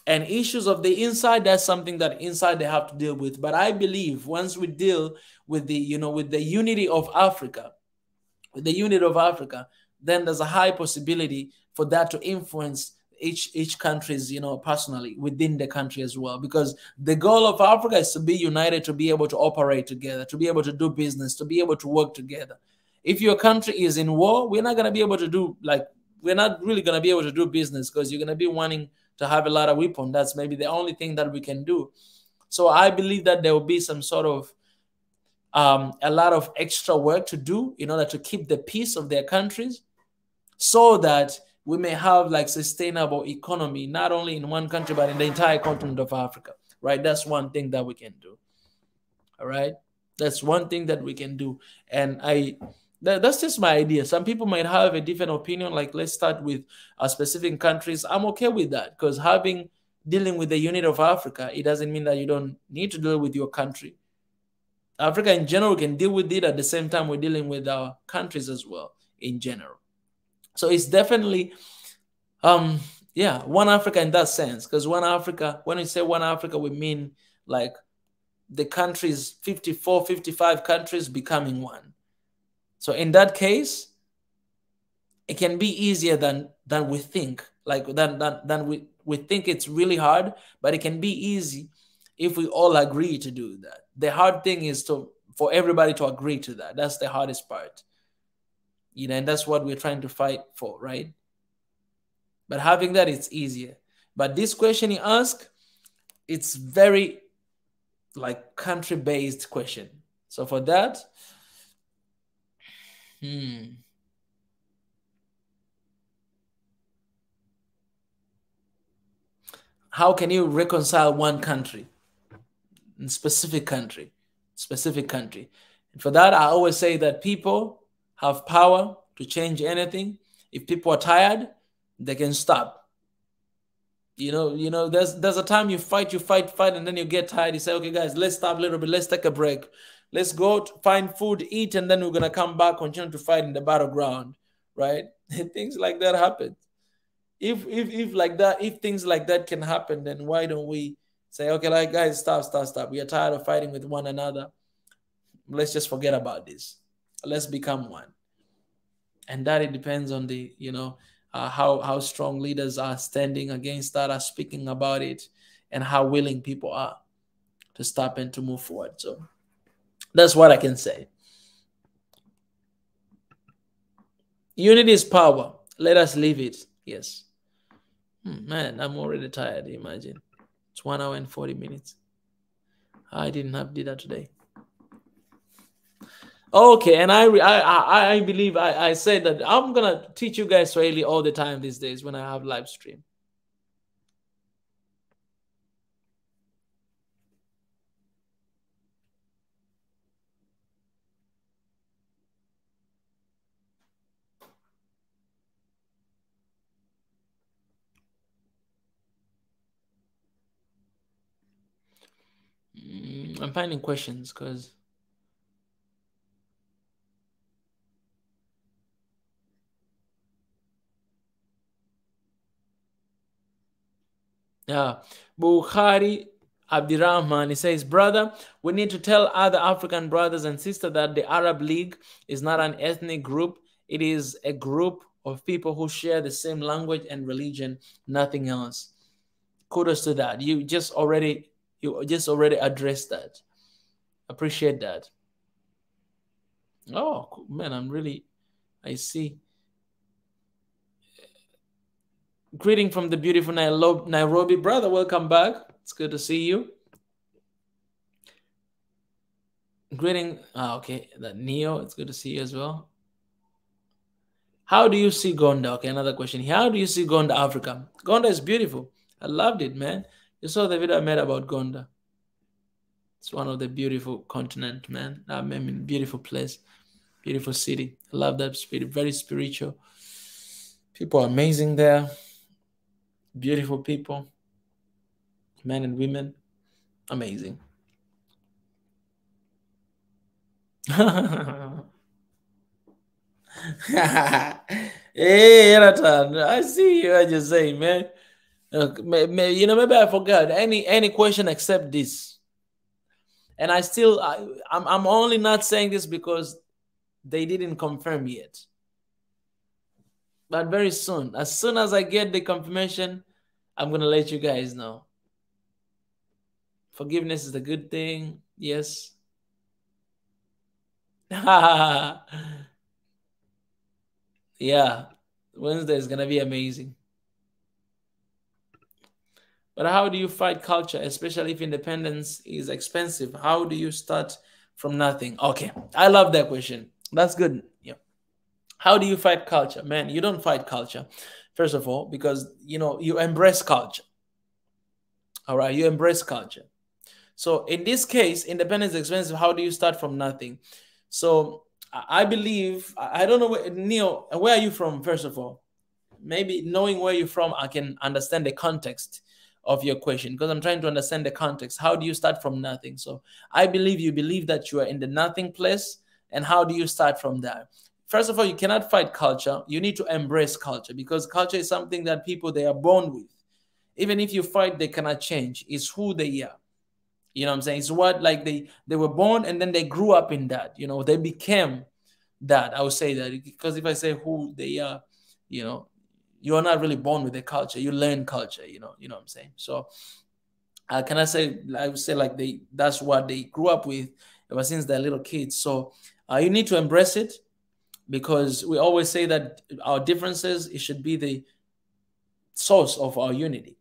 And issues of the inside, that's something that inside they have to deal with. But I believe once we deal with the, with the unity of Africa, then there's a high possibility for that to influence each country's, personally within the country as well. Because the goal of Africa is to be united, to be able to operate together, to be able to do business, to be able to work together. If your country is in war, we're not going to be able to do, we're not really going to be able to do business, because you're going to be wanting to have a lot of weapons. That's maybe the only thing that we can do. So I believe that there will be some sort of a lot of extra work to do in order to keep the peace of their countries, so that we may have sustainable economy, not only in one country, but in the entire continent of Africa, right? That's one thing that we can do. All right. That's one thing that we can do. And that's just my idea. Some people might have a different opinion. Like, let's start with specific countries. I'm okay with that, because dealing with the unit of Africa, it doesn't mean that you don't need to deal with your country. Africa in general can deal with it at the same time we're dealing with our countries as well in general. So it's definitely, one Africa in that sense, because one Africa, when we say one Africa, we mean like the countries, 54, 55 countries becoming one. So in that case, it can be easier than we think. Than we think it's really hard, but it can be easy if we all agree to do that. The hard thing is for everybody to agree to that. That's the hardest part. And that's what we're trying to fight for, right? But having that, it's easier. But this question he asked, it's very like country-based question. So for that, how can you reconcile one country, specific country? And for that, I always say that people have power to change anything. If people are tired, they can stop. You know, there's a time you fight, and then you get tired. You say, okay, guys, let's stop a little bit. Let's take a break. Let's go to find food, eat, and then we're gonna come back, continue to fight in the battleground, right? Things like that happen. If things like that can happen, then why don't we say, okay, like guys, stop. We are tired of fighting with one another. Let's just forget about this. Let's become one. And that it depends on the, how strong leaders are standing against that, are speaking about it, and how willing people are to stop and to move forward. So that's what I can say. Unity is power. Let us live it. Yes. Man, I'm already tired. Imagine. It's 1 hour and 40 minutes. I didn't have dinner today. Okay, and I believe I said that I'm gonna teach you guys Swahili all the time these days when I have live stream. I'm finding questions because Bukhari Abdirahman, he says, brother, we need to tell other African brothers and sisters that the Arab League is not an ethnic group. It is a group of people who share the same language and religion, nothing else. Kudos to that. You just already addressed that. Appreciate that. Oh, man, I see. Greeting from the beautiful Nairobi. Brother, welcome back. It's good to see you. Greeting. Okay, that Neo, it's good to see you as well. How do you see Gonda? Okay, another question. How do you see Gonda, Africa? Gonda is beautiful. I loved it, man. You saw the video I made about Gonda. It's one of the beautiful continent, man. I mean, beautiful place, beautiful city. I love that spirit. Very spiritual. People are amazing there. Beautiful people, men and women, amazing. Hey, Jonathan, I see you. I just say, man. Maybe I forgot any question except this. And I'm only not saying this because they didn't confirm yet. But very soon, as soon as I get the confirmation, I'm going to let you guys know. Forgiveness is a good thing. Yes. Yeah. Wednesday is going to be amazing. But how do you fight culture, especially if independence is expensive? How do you start from nothing? Okay. I love that question. That's good. Yeah. How do you fight culture? Man, you don't fight culture, first of all, because, you embrace culture. All right, you embrace culture. So in this case, independence is expensive. How do you start from nothing? So I believe, I don't know, Neil, where are you from, first of all? Maybe knowing where you're from, I can understand the context of your question, because I'm trying to understand the context. How do you start from nothing? So I believe you believe that you are in the nothing place, and how do you start from there? First of all, you cannot fight culture. You need to embrace culture, because culture is something that people, they are born with. Even if you fight, they cannot change. It's who they are. You know what I'm saying? It's what, like, they were born and then they grew up in that. They became that. I would say that, because if I say who they are, you are not really born with the culture. You learn culture, you know what I'm saying? So I would say like that's what they grew up with ever since they're little kids. So you need to embrace it, because we always say that our differences, it should be the source of our unity.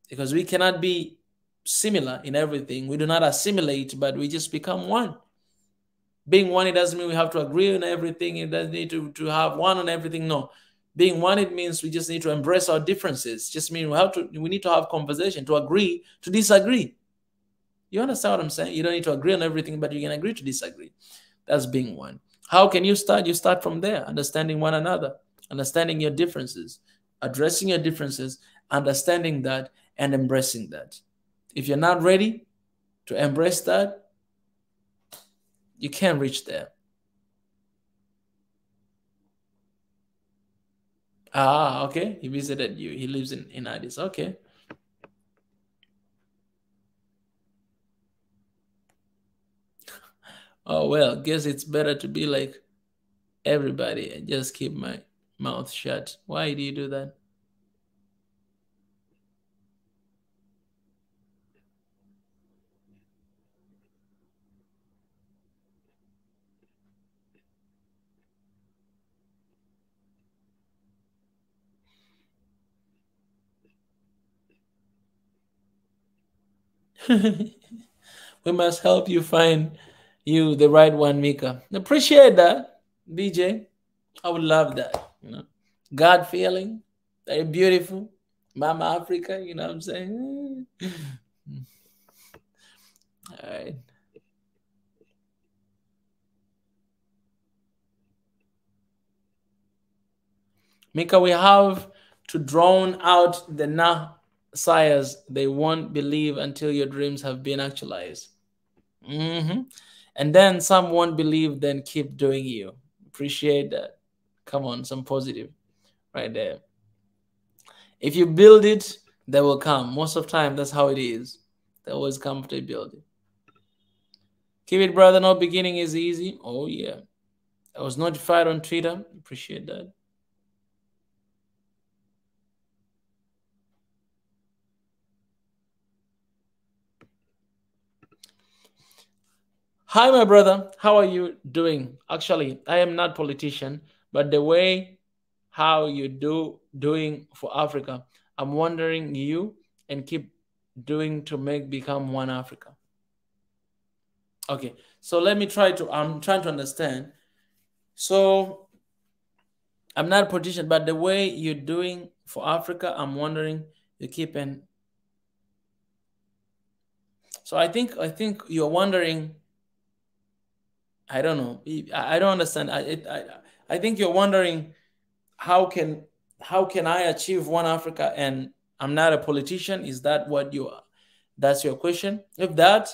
because we cannot be similar in everything. We do not assimilate, but we just become one. Being one, it doesn't mean we have to agree on everything. It doesn't need to have one on everything. No. Being one, it means we just need to embrace our differences. Just mean we need to have conversation, to agree, to disagree. You understand what I'm saying? You don't need to agree on everything, but you can agree to disagree. That's being one. How can you start? You start from there, understanding one another, understanding your differences, addressing your differences, understanding that, and embracing that. If you're not ready to embrace that, you can't reach there. Ah, okay. He visited you. He lives in Addis. Okay. Oh, well, guess it's better to be like everybody and just keep my mouth shut. Why do you do that? We must help you find you the right one, Mika. Appreciate that, BJ. I would love that. You know, God feeling, very beautiful, Mama Africa. You know what I'm saying? All right. Mika, we have to drown out the naysayers. They won't believe until your dreams have been actualized. And then some won't believe, then keep doing you. Appreciate that. Come on, some positive right there. If you build it, they will come. Most of the time, that's how it is. They always come after you build it. Keep it, brother. No beginning is easy. Oh, yeah. I was notified on Twitter. Appreciate that. Hi, my brother. How are you doing? Actually, I am not politician, but the way how you doing for Africa, I'm wondering you and keep doing to become one Africa. Okay, so I'm trying to understand. So I'm not a politician, but the way you're doing for Africa, I'm wondering you keep in. So I think you're wondering. I don't know. I don't understand. I think you're wondering how can I achieve one Africa and I'm not a politician? Is that what you are? That's your question? If that,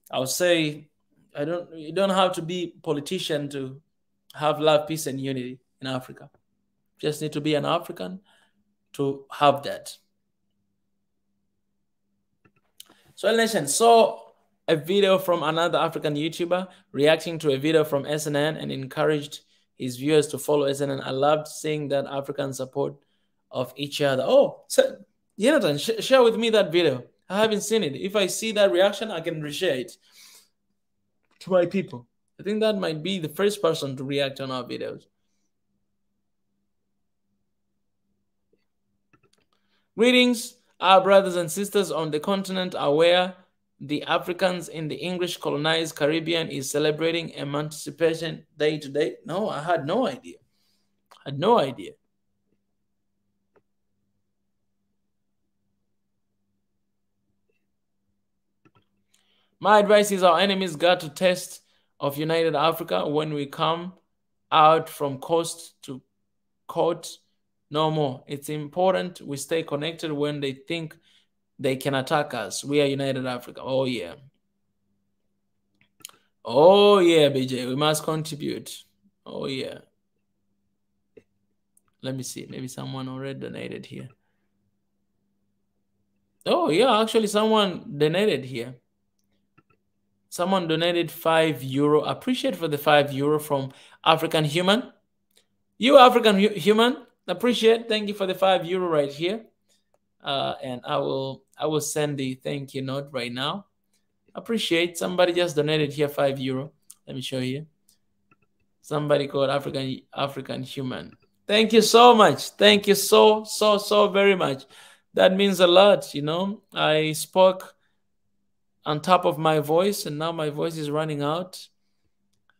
I would say you don't have to be politician to have love, peace, and unity in Africa. You just need to be an African to have that. So listen, a video from another African YouTuber reacting to a video from SNN and encouraged his viewers to follow SNN. I loved seeing that African support of each other. Oh, so Jonathan, share with me that video. I haven't seen it. If I see that reaction, I can reshare it to my people. I think that might be the first person to react on our videos. Greetings, our brothers and sisters on the continent are aware the Africans in the English colonized Caribbean is celebrating Emancipation Day today. No, I had no idea. I had no idea. My advice is our enemies got to test of United Africa when we come out from coast to coast no more. It's important we stay connected when they think they can attack us. We are United Africa. Oh, yeah. Oh, yeah, BJ. We must contribute. Oh, yeah. Let me see. Maybe someone already donated here. Oh, yeah. Actually, someone donated here. Someone donated €5. Appreciate for the €5 from African Human. You, African Human, appreciate. Thank you for the €5 right here. And I will send the thank you note right now. Appreciate. Somebody just donated here €5. Let me show you. Somebody called African Human. Thank you so much. Thank you so very much. That means a lot, you know. I spoke on top of my voice, and now my voice is running out.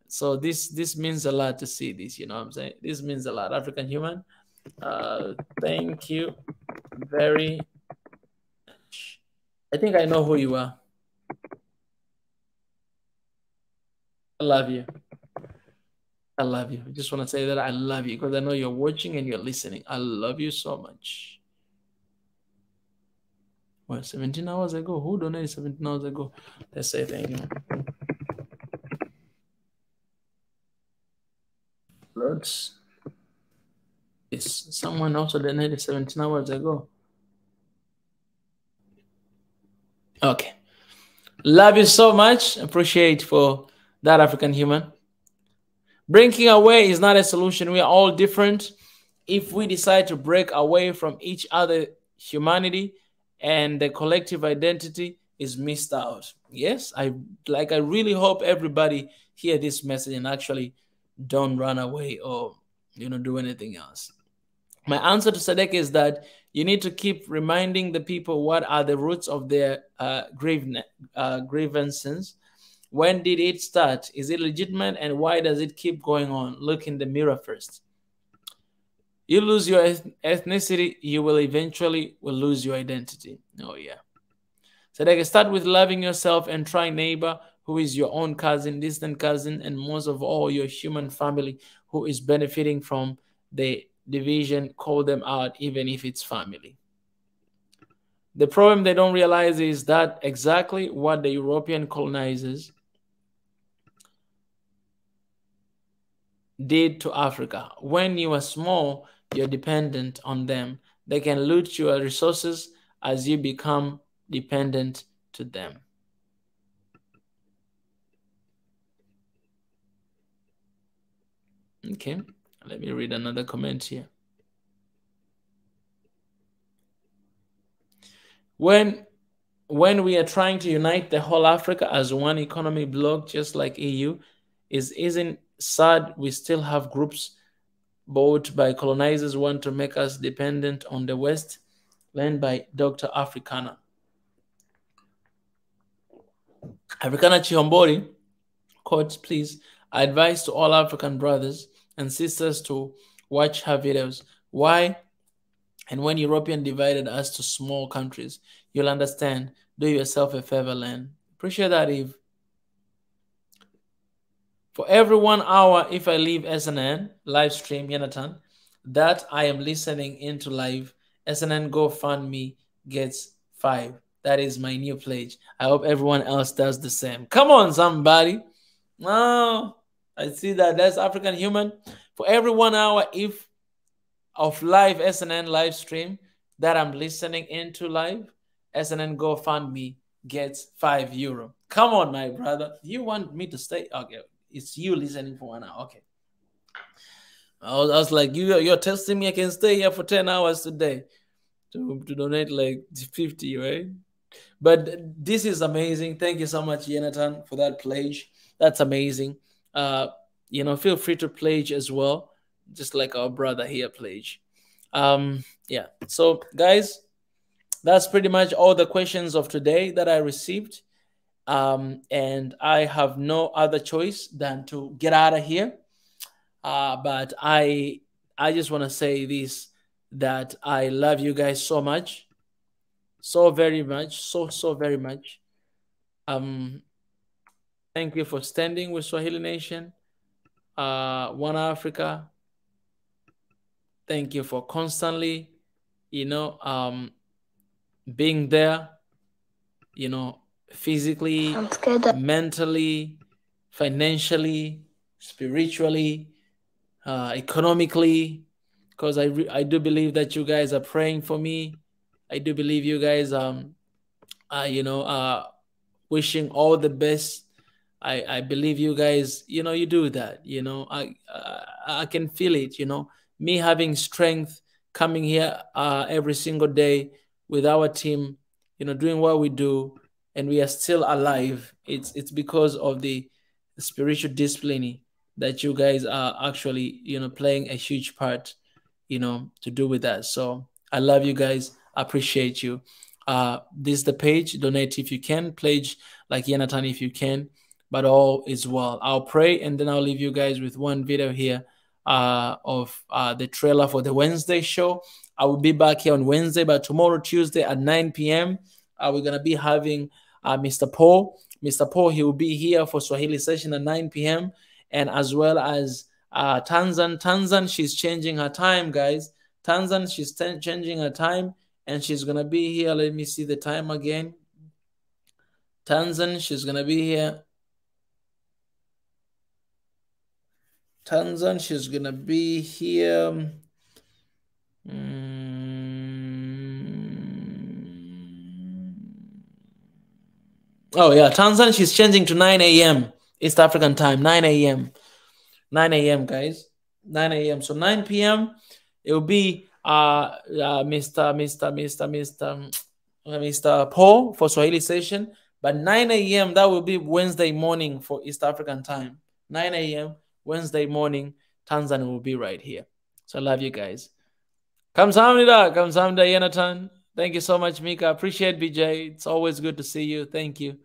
So this means a lot to see this, you know what I'm saying? This means a lot. African Human, thank you very much. I think I know who you are. I love you. I love you. I just want to say that I love you because I know you're watching and you're listening. I love you so much. Well, 17 hours ago. Who donated 17 hours ago? Let's say thank you. Lords. Yes, someone also donated 17 hours ago. Okay. Love you so much. Appreciate for that, African Human. Breaking away is not a solution. We are all different. If we decide to break away from each other, humanity and the collective identity is missed out. Yes, I really hope everybody hear this message and actually don't run away or do anything else. My answer to Sadek is that you need to keep reminding the people what are the roots of their grievances. When did it start? Is it legitimate? And why does it keep going on? Look in the mirror first. You lose your ethnicity, you will eventually lose your identity. Oh, yeah. So they can start with loving yourself and try neighbor who is your own cousin, distant cousin, and most of all, your human family who is benefiting from the division. Call them out, even if it's family. The problem they don't realize is that exactly what the European colonizers did to Africa. When you are small, you're dependent on them. They can loot your resources as you become dependent to them. Okay, let me read another comment here. When we are trying to unite the whole Africa as one economy bloc, just like EU, isn't sad we still have groups bought by colonizers want to make us dependent on the West, led by Dr. Africana. Africana Chihombori, quote, please, advise to all African brothers and sisters to watch her videos. Why? And when European divided us to small countries, you'll understand. Do yourself a favor, Len. Appreciate that, Eve. For every 1 hour, if I leave SNN, live stream, Jonathan, that I am listening into live, SNN GoFundMe gets 5. That is my new pledge. I hope everyone else does the same. Come on, somebody. Oh, I see that. That's African Human. For every 1 hour of live SNN live stream that I'm listening into live, SNN GoFundMe gets €5. Come on, my brother. You want me to stay? Okay. It's you listening for 1 hour. Okay. I was like, you're testing me. I can stay here for 10 hours today to donate like 50, right? But this is amazing. Thank you so much, Jonathan, for that pledge. That's amazing. Feel free to pledge as well, just like our brother here pledge. Yeah. So, guys, that's pretty much all the questions of today that I received. And I have no other choice than to get out of here. But I just want to say this, that I love you guys so much. So very much. So very much. Thank you for standing with Swahili Nation. One Africa. Thank you for constantly, being there, physically, mentally, financially, spiritually, economically, because I do believe that you guys are praying for me. I do believe you guys wishing all the best. I believe you guys, you do that. I can feel it. Me having strength, coming here every single day with our team, doing what we do, and we are still alive. It's because of the spiritual discipline that you guys are actually, playing a huge part, to do with that. So I love you guys. I appreciate you. This is the page. Donate if you can. Pledge like Yanatan if you can. But all is well. I'll pray and then I'll leave you guys with one video here of the trailer for the Wednesday show. I will be back here on Wednesday, but tomorrow, Tuesday at 9 p.m., we're going to be having Mr. Paul. Mr. Paul, he will be here for Swahili session at 9 p.m. And as well as Tanzan. Tanzan, she's changing her time, guys. Tanzan, she's changing her time. And she's going to be here. Let me see the time again. Tanzan, she's going to be here. Tanzan, she's going to be here. Oh, yeah. Tanzan, she's changing to 9 a.m. East African time. 9 a.m. 9 a.m., guys. 9 a.m. So 9 p.m., it will be Mr. Paul for Swahili session. But 9 a.m., that will be Wednesday morning for East African time. 9 a.m., Wednesday morning, Tanzania will be right here. So I love you guys. Kamsahamnida, Yanatan. Thank you so much, Mika. Appreciate BJ. It's always good to see you. Thank you.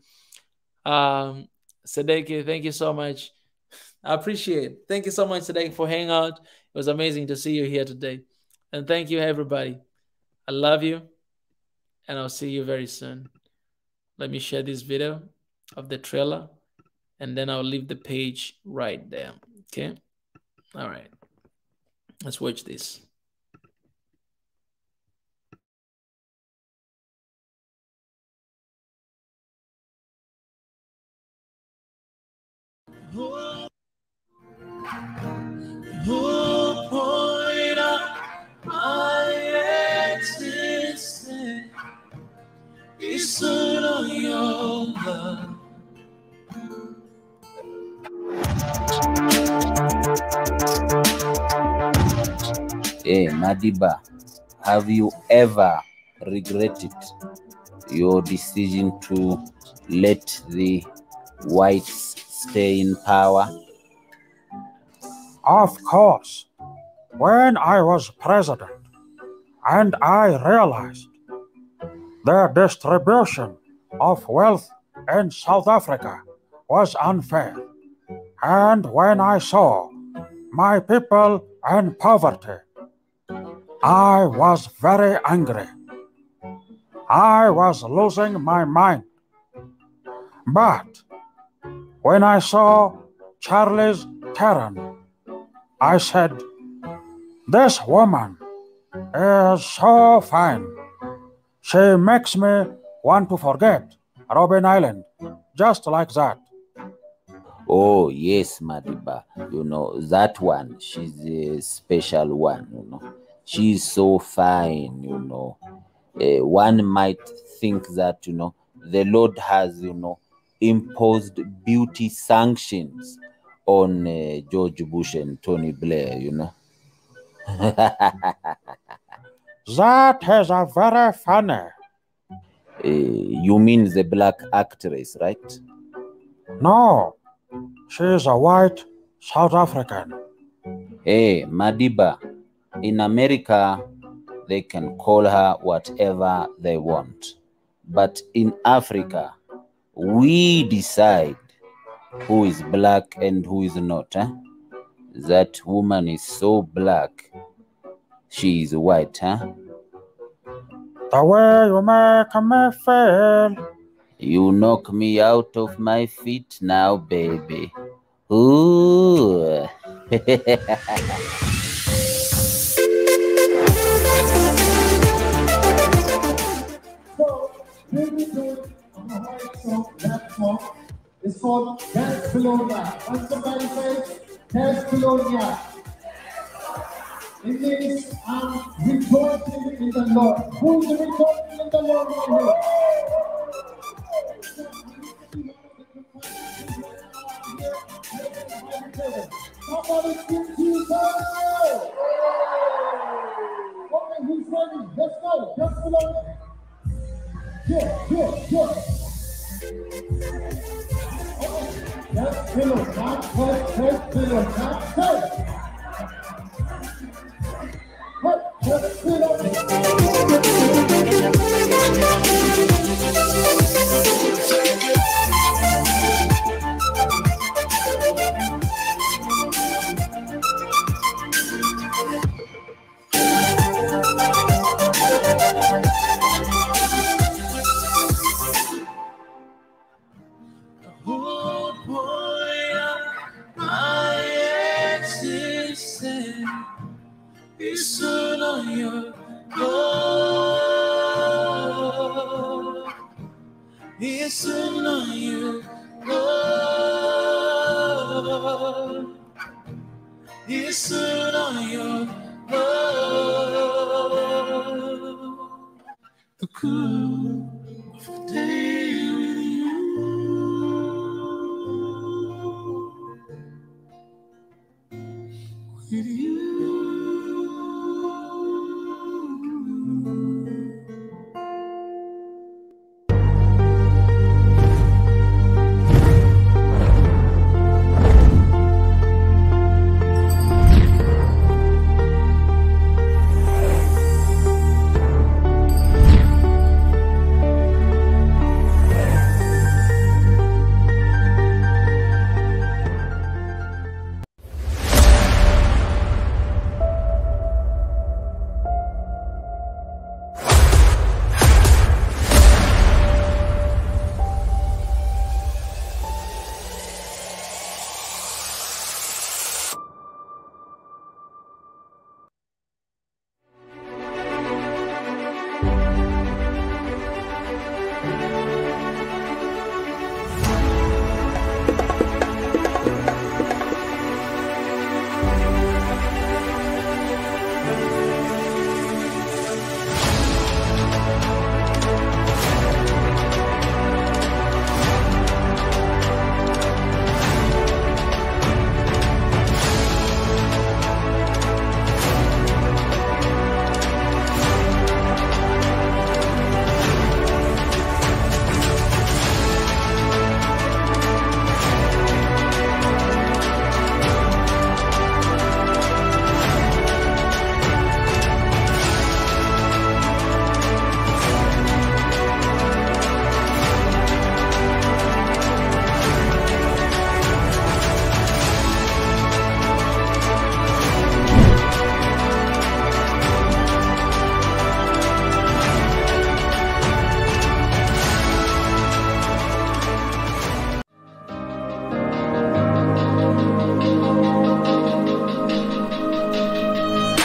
Sadeki, thank you so much. I appreciate it. Thank you so much, Sadeki, for hanging out. It was amazing to see you here today. And thank you, everybody. I love you. And I'll see you very soon. Let me share this video of the trailer. And then I'll leave the page right there. Okay? All right. Let's watch this. Hey, Madiba, have you ever regretted your decision to let the whites stay in power? Of course. When I was president and I realized the distribution of wealth in South Africa was unfair, and when I saw my people in poverty, I was very angry. I was losing my mind. But when I saw Charlize Theron, I said, this woman is so fine. She makes me want to forget Robben Island, just like that. Oh, yes, Madiba. You know, that one, she's a special one, you know. She's so fine, you know. One might think that, you know, the Lord has, you know, imposed beauty sanctions on George Bush and Tony Blair, you know. That is a very funny. You mean the black actress, right? No, she is a white South African. Hey, Madiba, in America, they can call her whatever they want. But in Africa, we decide who is black and who is not. Huh? That woman is so black. She is white, huh? The way you make me feel. You knock me out of my feet now, baby. Ooh. So, we'll be doing on the right song, that song. It's called decolonize. When somebody says decolonize, it means I'm rejoicing in the Lord. Who's rejoicing in the Lord right here? Somebody speak Jesus! Okay, who's ready? Let's go. Decolonize. Yeah. That's pillow, not first pillow, not first. Hey, just pillow. your love. It's on your love. It's on your love. The cool of the day with you. With you.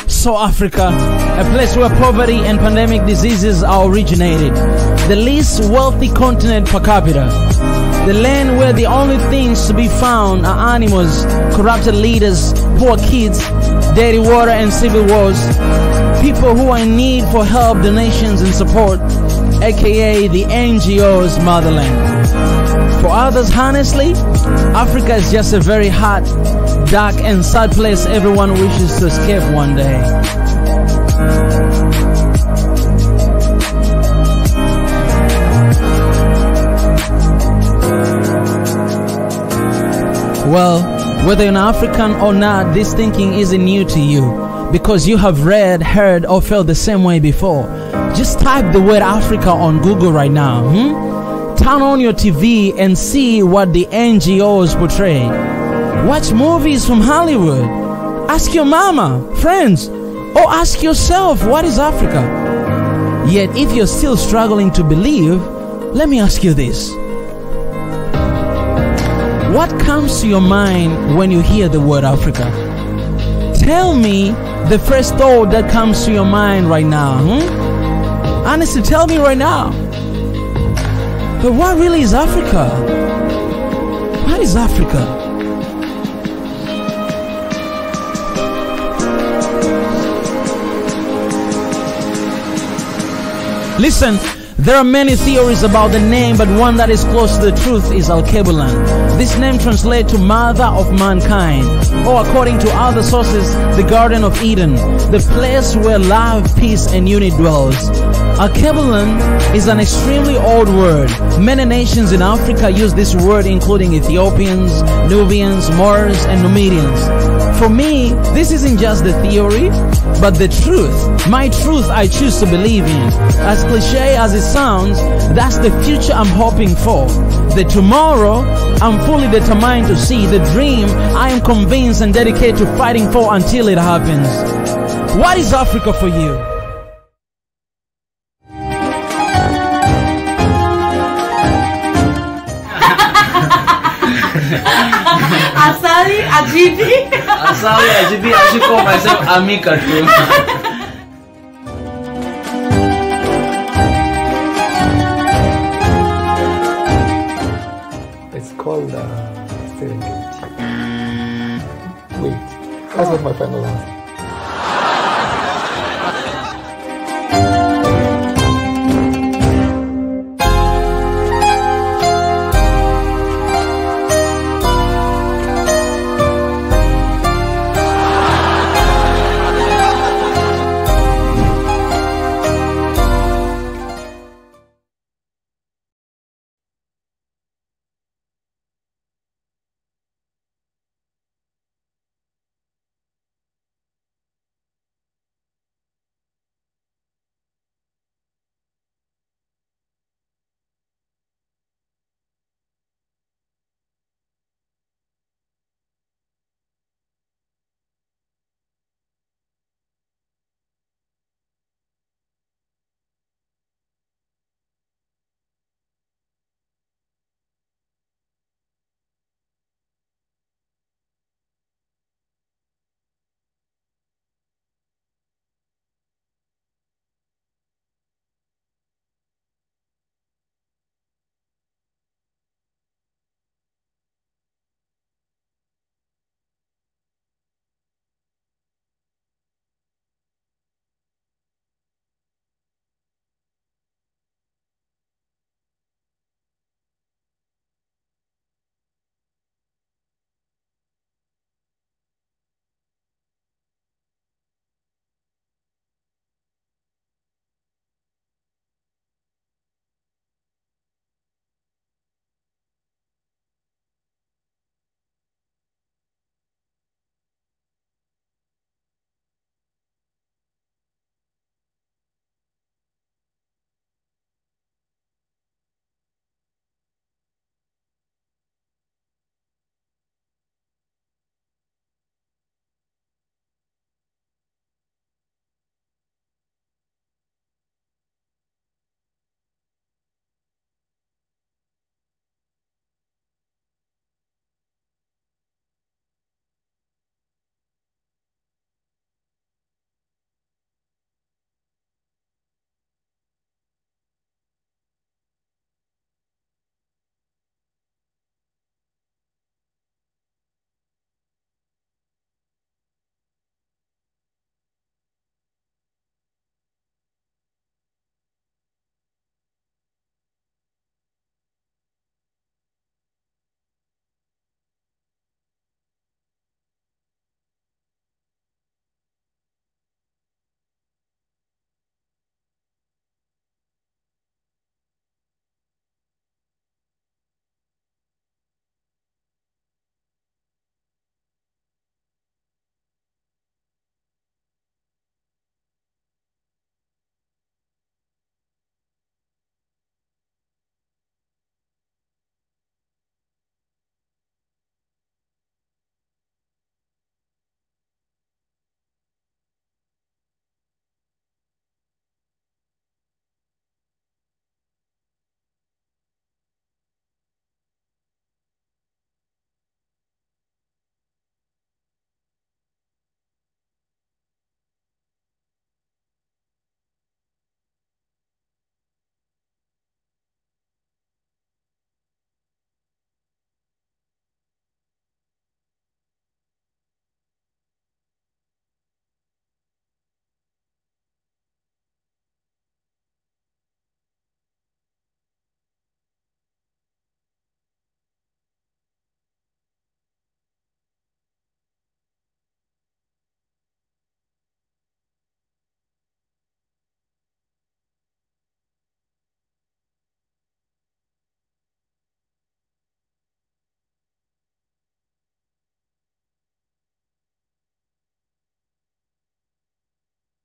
So Africa, a place where poverty and pandemic diseases are originated, the least wealthy continent per capita, the land where the only things to be found are animals, corrupted leaders, poor kids, dirty water and civil wars, people who are in need for help, donations and support, aka the NGO's motherland. For others, honestly, Africa is just a very hot, dark and sad place everyone wishes to escape one day. Well, whether you're an African or not, this thinking isn't new to you, because you have read, heard or felt the same way before. Just type the word Africa on Google right now. Turn on your TV and see what the NGOs portray. Watch movies from Hollywood. Ask your mama, friends, or ask yourself, what is Africa? Yet if you're still struggling to believe, let me ask you this. What comes to your mind when you hear the word Africa? Tell me the first thought that comes to your mind right now. Honestly, tell me right now. But what really is Africa? What is Africa? Listen, there are many theories about the name, but one that is close to the truth is Al-Kebulan. This name translates to Mother of Mankind, or according to other sources, the Garden of Eden, the place where love, peace and unity dwells. Al-Kebulan is an extremely old word. Many nations in Africa use this word, including Ethiopians, Nubians, Moors and Numidians. For me, this isn't just the theory, but the truth. My truth I choose to believe in. As cliche as it sounds, that's the future I'm hoping for. The tomorrow I'm fully determined to see. The dream I am convinced and dedicated to fighting for until it happens. What is Africa for you? Asali, Ajibi. Asali, Ajibi. I should call myself Mika too. It's called Serengeti. Wait, that's not my final answer.